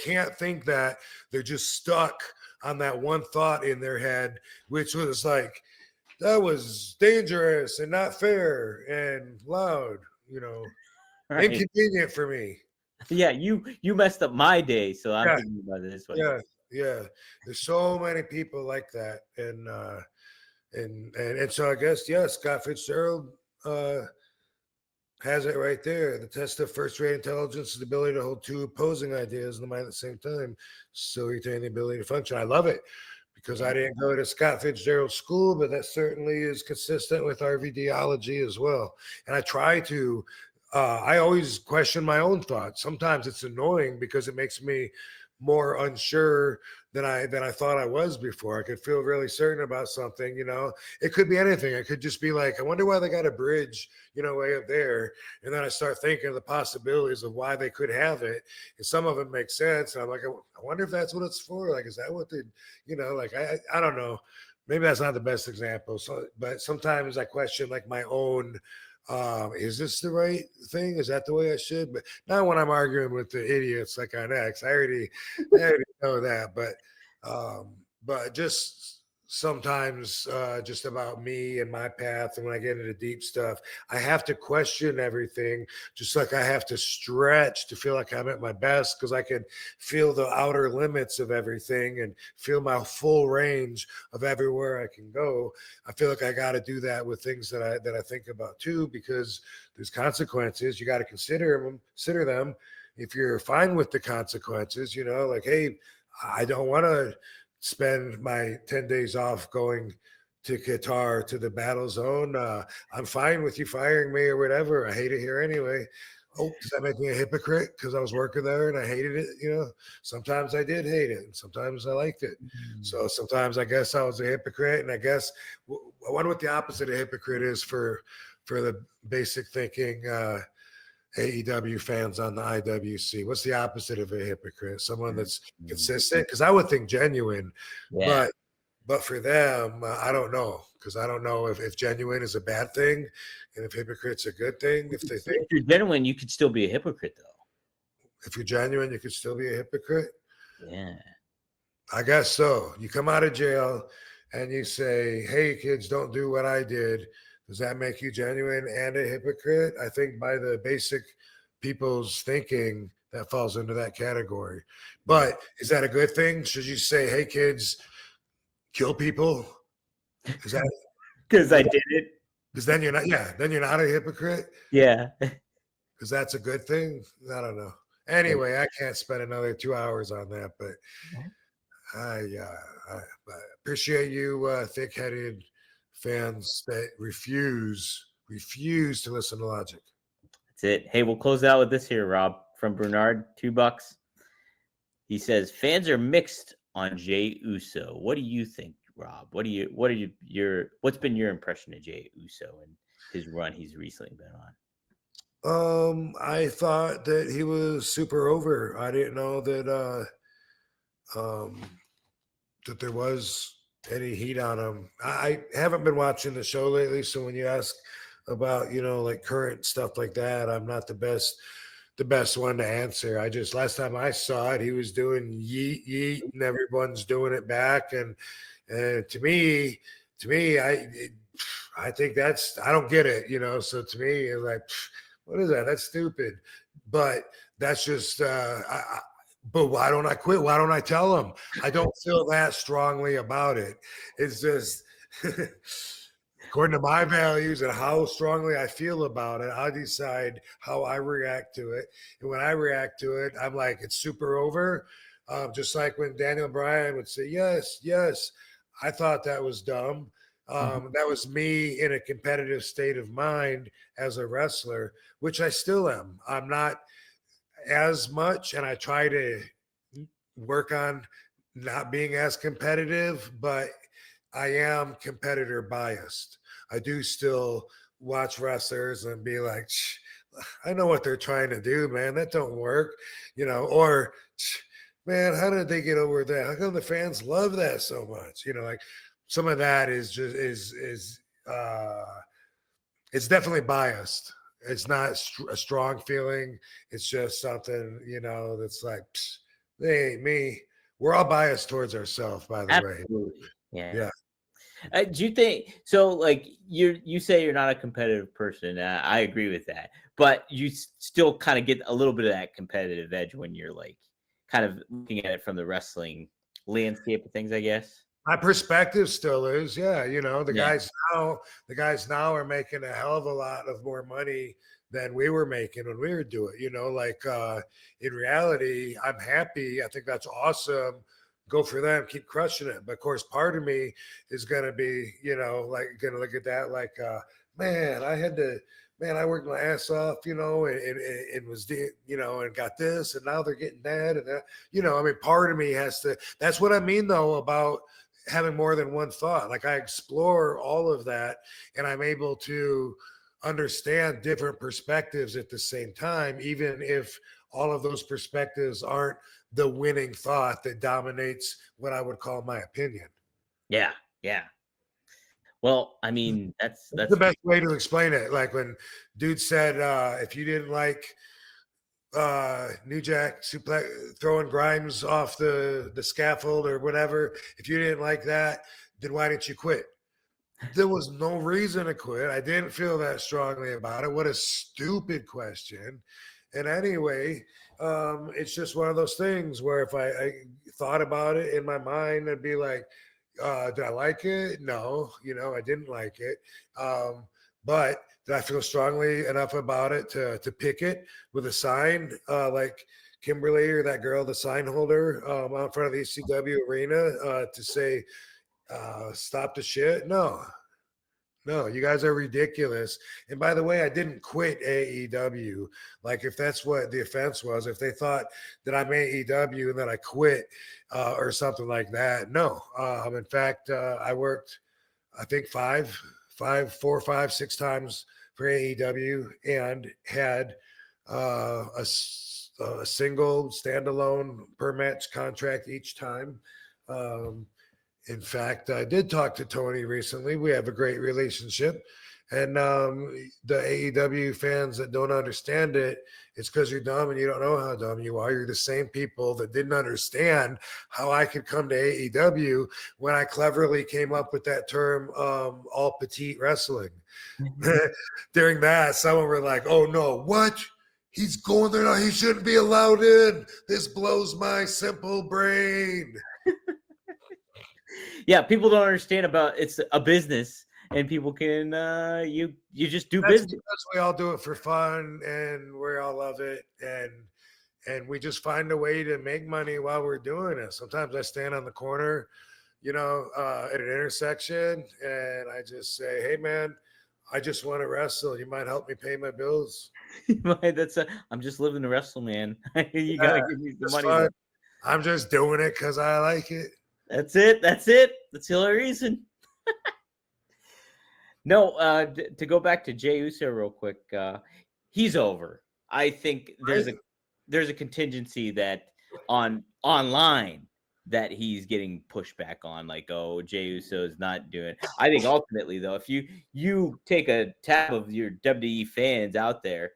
can't think that. They're just stuck on that one thought in their head, which was like, that was dangerous and not fair and loud, Right. inconvenient for me. Yeah, you messed up my day, so I'm thinking about it this way. Yeah. There's so many people like that, and so I guess Scott Fitzgerald has it right there. The test of first-rate intelligence is the ability to hold two opposing ideas in the mind at the same time, so retain the ability to function. I love it because I didn't go to Scott Fitzgerald school, but that certainly is consistent with RVDology as well. And I try to. I always question my own thoughts. Sometimes it's annoying because it makes me more unsure than I thought I was before. I could feel really certain about something, It could be anything. It could just be like, I wonder why they got a bridge, way up there. And then I start thinking of the possibilities of why they could have it. And some of them make sense. And I'm like, I wonder if that's what it's for. Like, is that what they, like, I don't know. Maybe that's not the best example. So, but sometimes I question like my own, is this the right thing? Is that the way I should? But not when I'm arguing with the idiots like on X. I already know that. But just sometimes just about me and my path. And when I get into deep stuff, I have to question everything, just like I have to stretch to feel like I'm at my best, because I can feel the outer limits of everything and feel my full range of everywhere I can go. I feel like I got to do that with things that I think about too, because there's consequences. You got to consider them. If you're fine with the consequences, like, hey, I don't want to spend my 10 days off going to Qatar to the battle zone. I'm fine with you firing me or whatever. I hate it here anyway. Oh, does that make me a hypocrite because I was working there and I hated it? Sometimes I did hate it and sometimes I liked it. So sometimes I guess I was a hypocrite, and I guess I wonder what the opposite of hypocrite is for the basic thinking AEW fans on the IWC. What's the opposite of a hypocrite? Someone that's consistent? Because I would think genuine, but for them, I don't know, because I don't know if genuine is a bad thing and if hypocrite's a good thing. If you're genuine, you could still be a hypocrite, though. If you're genuine, you could still be a hypocrite. Yeah, I guess so. You come out of jail and you say, "Hey, kids, don't do what I did." Does that make you genuine and a hypocrite? I think by the basic people's thinking, that falls into that category. But is that a good thing? Should you say, "Hey, kids, kill people"? Is that because I did it? Because then you're not. Yeah, then you're not a hypocrite. Yeah, because that's a good thing. I don't know. Anyway, I can't spend another 2 hours on that, but I appreciate you, thick-headed fans that refuse to listen to logic. That's it. Hey, we'll close out with this here, Rob, from Bernard, $2. He says fans are mixed on Jey Uso. What do you think, Rob? What's been your impression of Jey Uso and his run he's recently been on? I thought that he was super over. I didn't know that that there was any heat on him. I haven't been watching the show lately, so when you ask about like current stuff like that, I'm not the best one to answer. Last time I saw it, he was doing yeet yeet and everyone's doing it back, and to me I I think I don't get it, So to me, it's like, what is that? That's stupid. But that's just, but why don't I quit? Why don't I tell them? I don't feel that strongly about it. It's just, according to my values and how strongly I feel about it, I decide how I react to it. And when I react to it, I'm like, it's super over. Just like when Daniel Bryan would say, yes, yes, I thought that was dumb. That was me in a competitive state of mind as a wrestler, which I still am. I'm not as much, and I try to work on not being as competitive, but I am competitor biased. I do still watch wrestlers and be like, I know what they're trying to do, man. That don't work, or man, how did they get over that? How come the fans love that so much? Like some of that is just it's definitely biased. It's not a strong feeling. It's just something, that's like, they ain't me. We're all biased towards ourselves, by the way. Absolutely. Yeah. Yeah. Do you think so? Like you say you're not a competitive person. I agree with that, but you still kind of get a little bit of that competitive edge when you're like kind of looking at it from the wrestling landscape of things, I guess. My perspective still is, the guys now are making a hell of a lot of more money than we were making when we were doing it. In reality, I'm happy. I think that's awesome. Go for them, keep crushing it. But of course, part of me is gonna be, gonna look at that like, man, I worked my ass off, and was, and got this, and now they're getting that, and that, part of me has to. That's what I mean, though, about having more than one thought. Like I explore all of that, and I'm able to understand different perspectives at the same time, even if all of those perspectives aren't the winning thought that dominates what I would call my opinion. Yeah. Well, I mean, that's the best way to explain it. Like when dude said, if you didn't like New Jack throwing Grimes off the scaffold or whatever, if you didn't like that, then why didn't you quit? There was no reason to quit. I didn't feel that strongly about it. What a stupid question. And anyway, it's just one of those things where if I thought about it in my mind, I'd be like, did I like it? No, I didn't like it. But did I feel strongly enough about it to pick it with a sign like Kimberly or that girl, the sign holder out in front of the ECW arena to say, stop the shit? No, you guys are ridiculous. And by the way, I didn't quit AEW. Like if that's what the offense was, if they thought that I'm AEW and that I quit or something like that. No. In fact, I worked, I think 4, 5, 6 times for AEW and had a single standalone per match contract each time. In fact, I did talk to Tony recently. We have a great relationship. And the AEW fans that don't understand it, it's because you're dumb and you don't know how dumb you are. You're the same people that didn't understand how I could come to AEW when I cleverly came up with that term, all petite wrestling. During that, someone were like, oh no, what? He's going there now. He shouldn't be allowed in. This blows my simple brain. Yeah, people don't understand about it's a business and people can you just do business. Because we all do it for fun and we all love it and we just find a way to make money while we're doing it. Sometimes I stand on the corner, at an intersection and I just say, hey man, I just want to wrestle. You might help me pay my bills. I'm just living to wrestle, man. You gotta give me the money. Fun. I'm just doing it because I like it. That's it. That's the only reason. No, to go back to Jey Uso real quick, he's over. I think there's a contingency that online that he's getting pushback on, like, oh, Jey Uso is not doing. I think ultimately, though, if you take a tab of your WWE fans out there,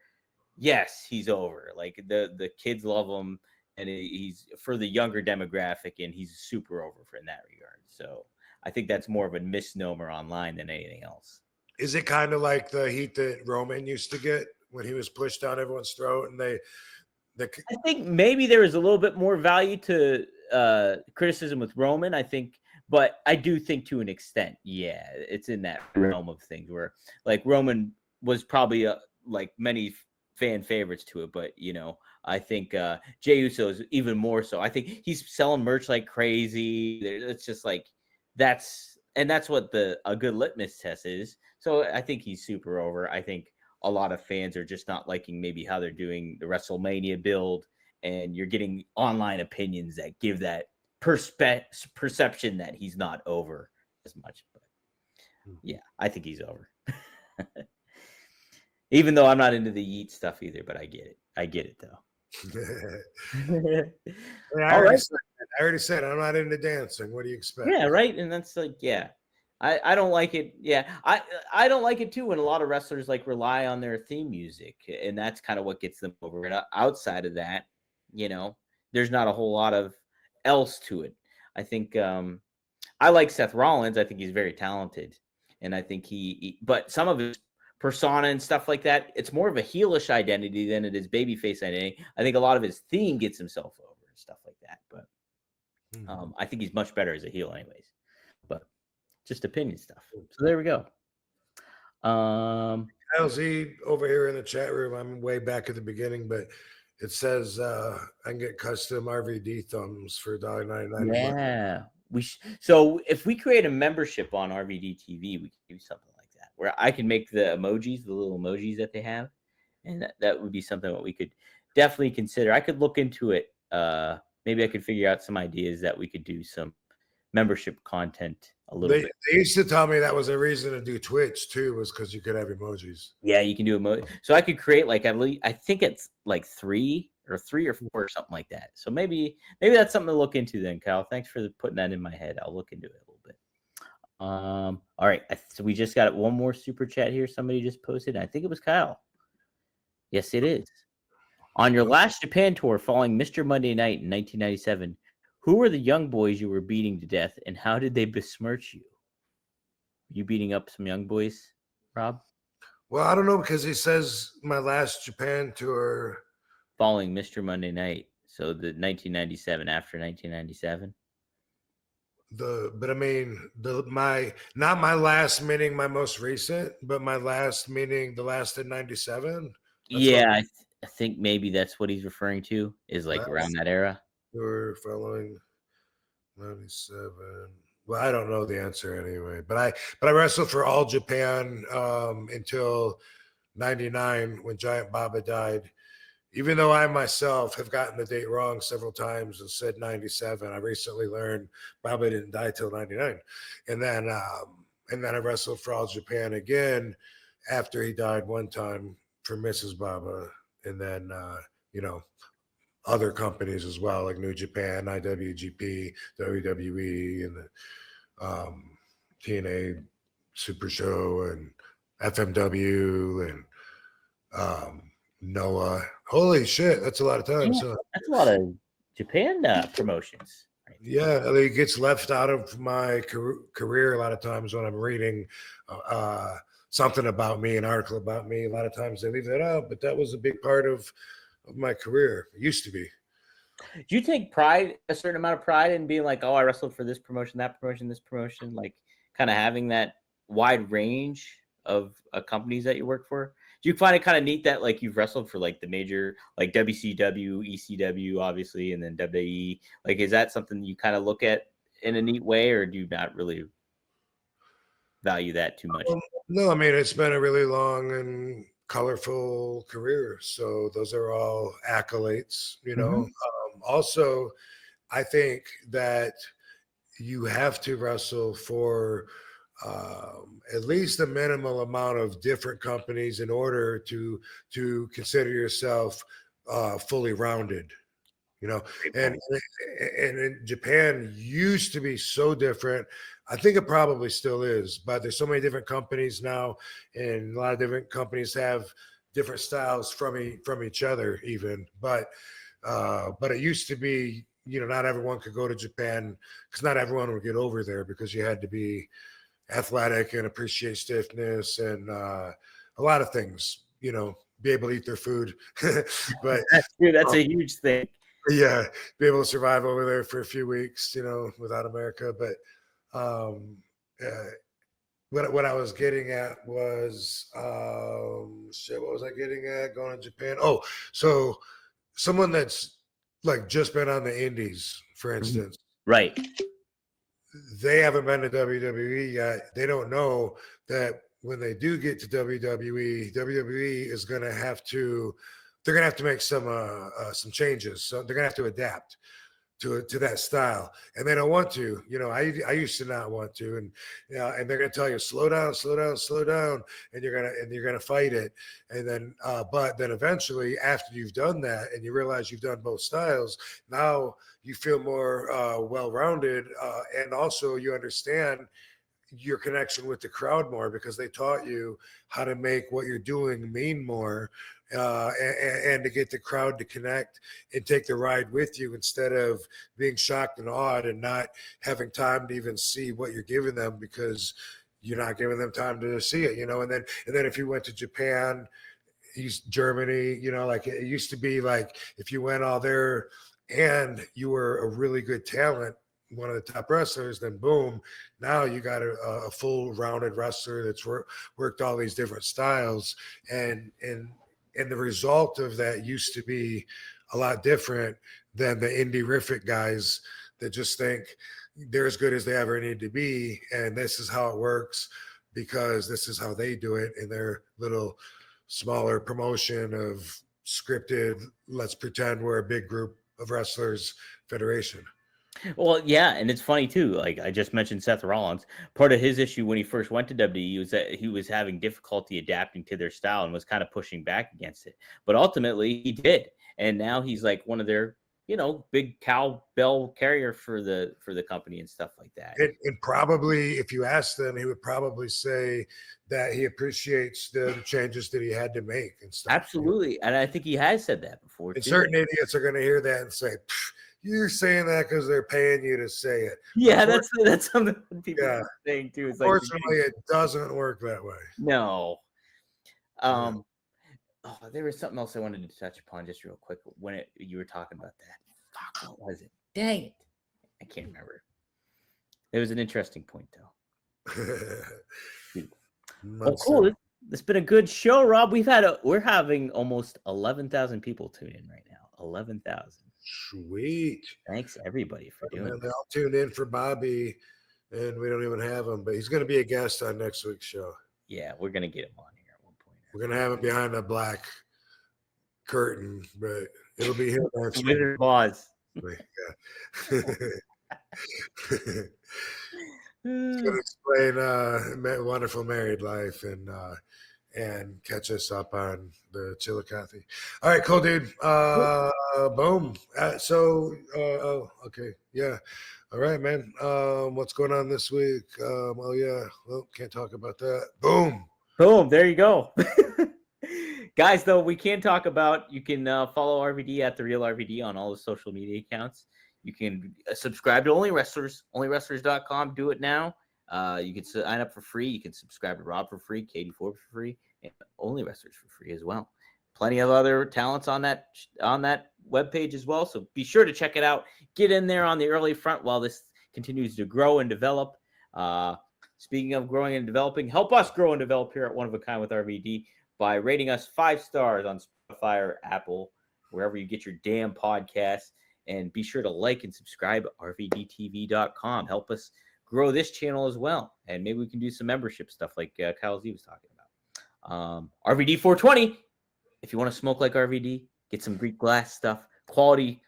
yes, he's over. Like the kids love him. And he's for the younger demographic, and he's super over in that regard. So I think that's more of a misnomer online than anything else. Is it kind of like the heat that Roman used to get when he was pushed down everyone's throat and they I think maybe there is a little bit more value to criticism with Roman, I think, but I do think to an extent, yeah, it's in that realm of things where like Roman was probably like many fan favorites to it, but you know, I think Jey Uso is even more so. I think he's selling merch like crazy. It's just like that's what a good litmus test is. So I think he's super over. I think a lot of fans are just not liking maybe how they're doing the WrestleMania build, and you're getting online opinions that give that perception that he's not over as much. But yeah, I think he's over. Even though I'm not into the yeet stuff either, but I get it. I get it though. I already said I'm not into dancing. What do you expect? Yeah, right. And that's like, yeah. I don't like it. Yeah, I don't like it too when a lot of wrestlers like rely on their theme music, and that's kind of what gets them over. And outside of that, you know, there's not a whole lot of else to it. I think I like Seth Rollins. I think he's very talented, and I think but some of his persona and stuff like that, it's more of a heelish identity than it is babyface identity. I think a lot of his theme gets himself over and stuff like that, but I think he's much better as a heel, anyways. But just opinion stuff. So there we go. LZ over here in the chat room. I'm way back at the beginning, but it says I can get custom RVD thumbs for $1.99. Yeah, so if we create a membership on RVD TV, we can do something like that, where I can make the emojis, the little emojis that they have, and that would be something that we could definitely consider. I could look into it. Maybe I could figure out some ideas that we could do some membership content a little bit. They used to tell me that was a reason to do Twitch too, was because you could have emojis. Yeah, you can do emoji. So I could create like at least, I think it's like three or 4 or something like that. So maybe that's something to look into then, Kyle. Thanks for putting that in my head. I'll look into it a little bit. All right. So we just got one more super chat here. Somebody just posted. I think it was Kyle. Yes, it is. On your last Japan tour following Mr. Monday Night in 1997, who were the young boys you were beating to death, and how did they besmirch you? You beating up some young boys, Rob? Well, I don't know, because he says my last Japan tour following Mr. Monday Night, so the 1997, after 1997. But I mean not my last meaning my most recent, but my last meaning the last in 97. Yeah, I think maybe that's what he's referring to, is like around that era. Tour following 97. Well, I don't know the answer anyway, but I wrestled for All Japan until 99 when Giant Baba died. Even though I myself have gotten the date wrong several times and said 97, I recently learned Baba didn't die till 99. And then I wrestled for All Japan again after he died one time for Mrs. Baba. And then, other companies as well, like New Japan, IWGP, WWE, and the TNA Super Show, and FMW, and Noah. Holy shit, that's a lot of time. Yeah, so that's a lot of Japan promotions. Right? Yeah, it gets left out of my career a lot of times when I'm reading something about me, an article about me. A lot of times they leave that out, but that was a big part of my career. It used to be. Do you take a certain amount of pride in being like, oh, I wrestled for this promotion, that promotion, this promotion, like kind of having that wide range of companies that you work for? Do you find it kind of neat that like you've wrestled for like the major, like WCW, ECW, obviously, and then WWE? Like, is that something you kind of look at in a neat way, or do you not really value that too much? No, I mean, it's been a really long and colorful career, so those are all accolades, also I think that you have to wrestle for at least a minimal amount of different companies in order to consider yourself fully rounded, and in Japan used to be so different. I think it probably still is, but there's so many different companies now, and a lot of different companies have different styles from each other even. But it used to be, not everyone could go to Japan because not everyone would get over there because you had to be athletic and appreciate stiffness and a lot of things, be able to eat their food. But That's a huge thing. yeah, be able to survive over there for a few weeks, without America. But what I was getting at was what was I getting at going to Japan? Oh, so someone that's like just been on the indies, for instance, Right. they haven't been to WWE yet. They don't know that when they do get to WWE is going to have to, they're going to have to make some changes. So they're going to have to adapt to that style, and they don't want to. I used to not want to, and they're going to tell you slow down, and you're gonna fight it, and then but then eventually after you've done that and you realize you've done both styles, now you feel more well-rounded, and also you understand your connection with the crowd more because they taught you how to make what you're doing mean more, and to get the crowd to connect and take the ride with you instead of being shocked and awed and not having time to even see what you're giving them because you're not giving them time to see it, and then if you went to Japan, Germany, like it used to be, like if you went all there and you were a really good talent, one of the top wrestlers, then boom, now you got a full rounded wrestler that's worked all these different styles, and the result of that used to be a lot different than the indie-rific guys that just think they're as good as they ever need to be, and this is how it works because this is how they do it in their little smaller promotion of scripted, let's pretend we're a big group of wrestlers federation. Well, yeah, and it's funny too. Like I just mentioned Seth Rollins. Part of his issue when he first went to WWE was that he was having difficulty adapting to their style and was kind of pushing back against it. But ultimately he did. And now he's like one of their, big cowbell carrier for the company and stuff like that. And probably if you ask them, he would probably say that he appreciates the changes that he had to make and stuff. Absolutely. And I think he has said that before. And certain idiots are going to hear that and say, you're saying that because they're paying you to say it. Yeah, that's something people are saying too. It's unfortunately, it doesn't work that way. No. There was something else I wanted to touch upon just real quick when you were talking about that. Fuck, what was it? Dang it. I can't remember. It was an interesting point, though. Well, cool. It's been a good show, Rob. We're having almost 11,000 people tune in right now. 11,000. Sweet. Thanks everybody for doing it. They all tuned in for Bobby, and we don't even have him, but he's going to be a guest on next week's show. Yeah, we're going to get him on here at one point. We're going to have him behind a black curtain, but it'll be him. Wizard Boz. Yeah. He's going to explain wonderful married life and catch us up on the Chillicothe. All right, cool, dude. Boom. Okay. Yeah. All right, man. What's going on this week? Can't talk about that. Boom. There you go. Guys, though, we can talk about, you can follow RVD at The Real RVD on all the social media accounts. You can subscribe to Only Wrestlers, onlywrestlers.com. Do it now. You can sign up for free. You can subscribe to Rob for free, Katie Ford for free, and Only Wrestlers for free as well. Plenty of other talents on that webpage as well. So be sure to check it out. Get in there on the early front while this continues to grow and develop. Speaking of growing and developing, help us grow and develop here at One of a Kind with RVD by rating us 5 stars on Spotify or Apple, wherever you get your damn podcasts. And be sure to like and subscribe at rvdtv.com. Help us grow this channel as well. And maybe we can do some membership stuff like Kyle Z was talking about. RVD 420. If you want to smoke like RVD, get some Greek glass stuff, quality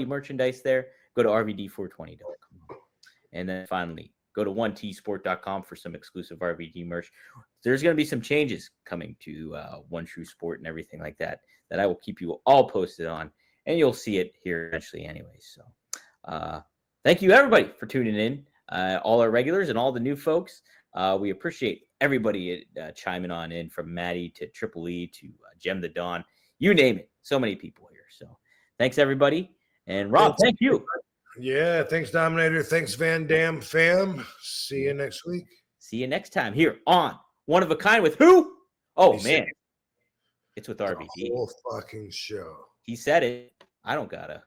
merchandise there, go to rvd420.com. And then finally, go to 1tsport.com for some exclusive RVD merch. There's going to be some changes coming to One True Sport and everything like that I will keep you all posted on. And you'll see it here eventually anyway. So thank you, everybody, for tuning in. All our regulars and all the new folks. We appreciate everybody chiming on in, from Maddie to Triple E to Jem the Dawn. You name it. So many people here. So thanks, everybody. And Rob, thank you. Yeah, thanks, Dominator. Thanks, Van Dam fam. See you next week. See you next time here on One of a Kind with who? Oh, He man. said It's with the RVD. whole fucking show. He said it. I don't gotta.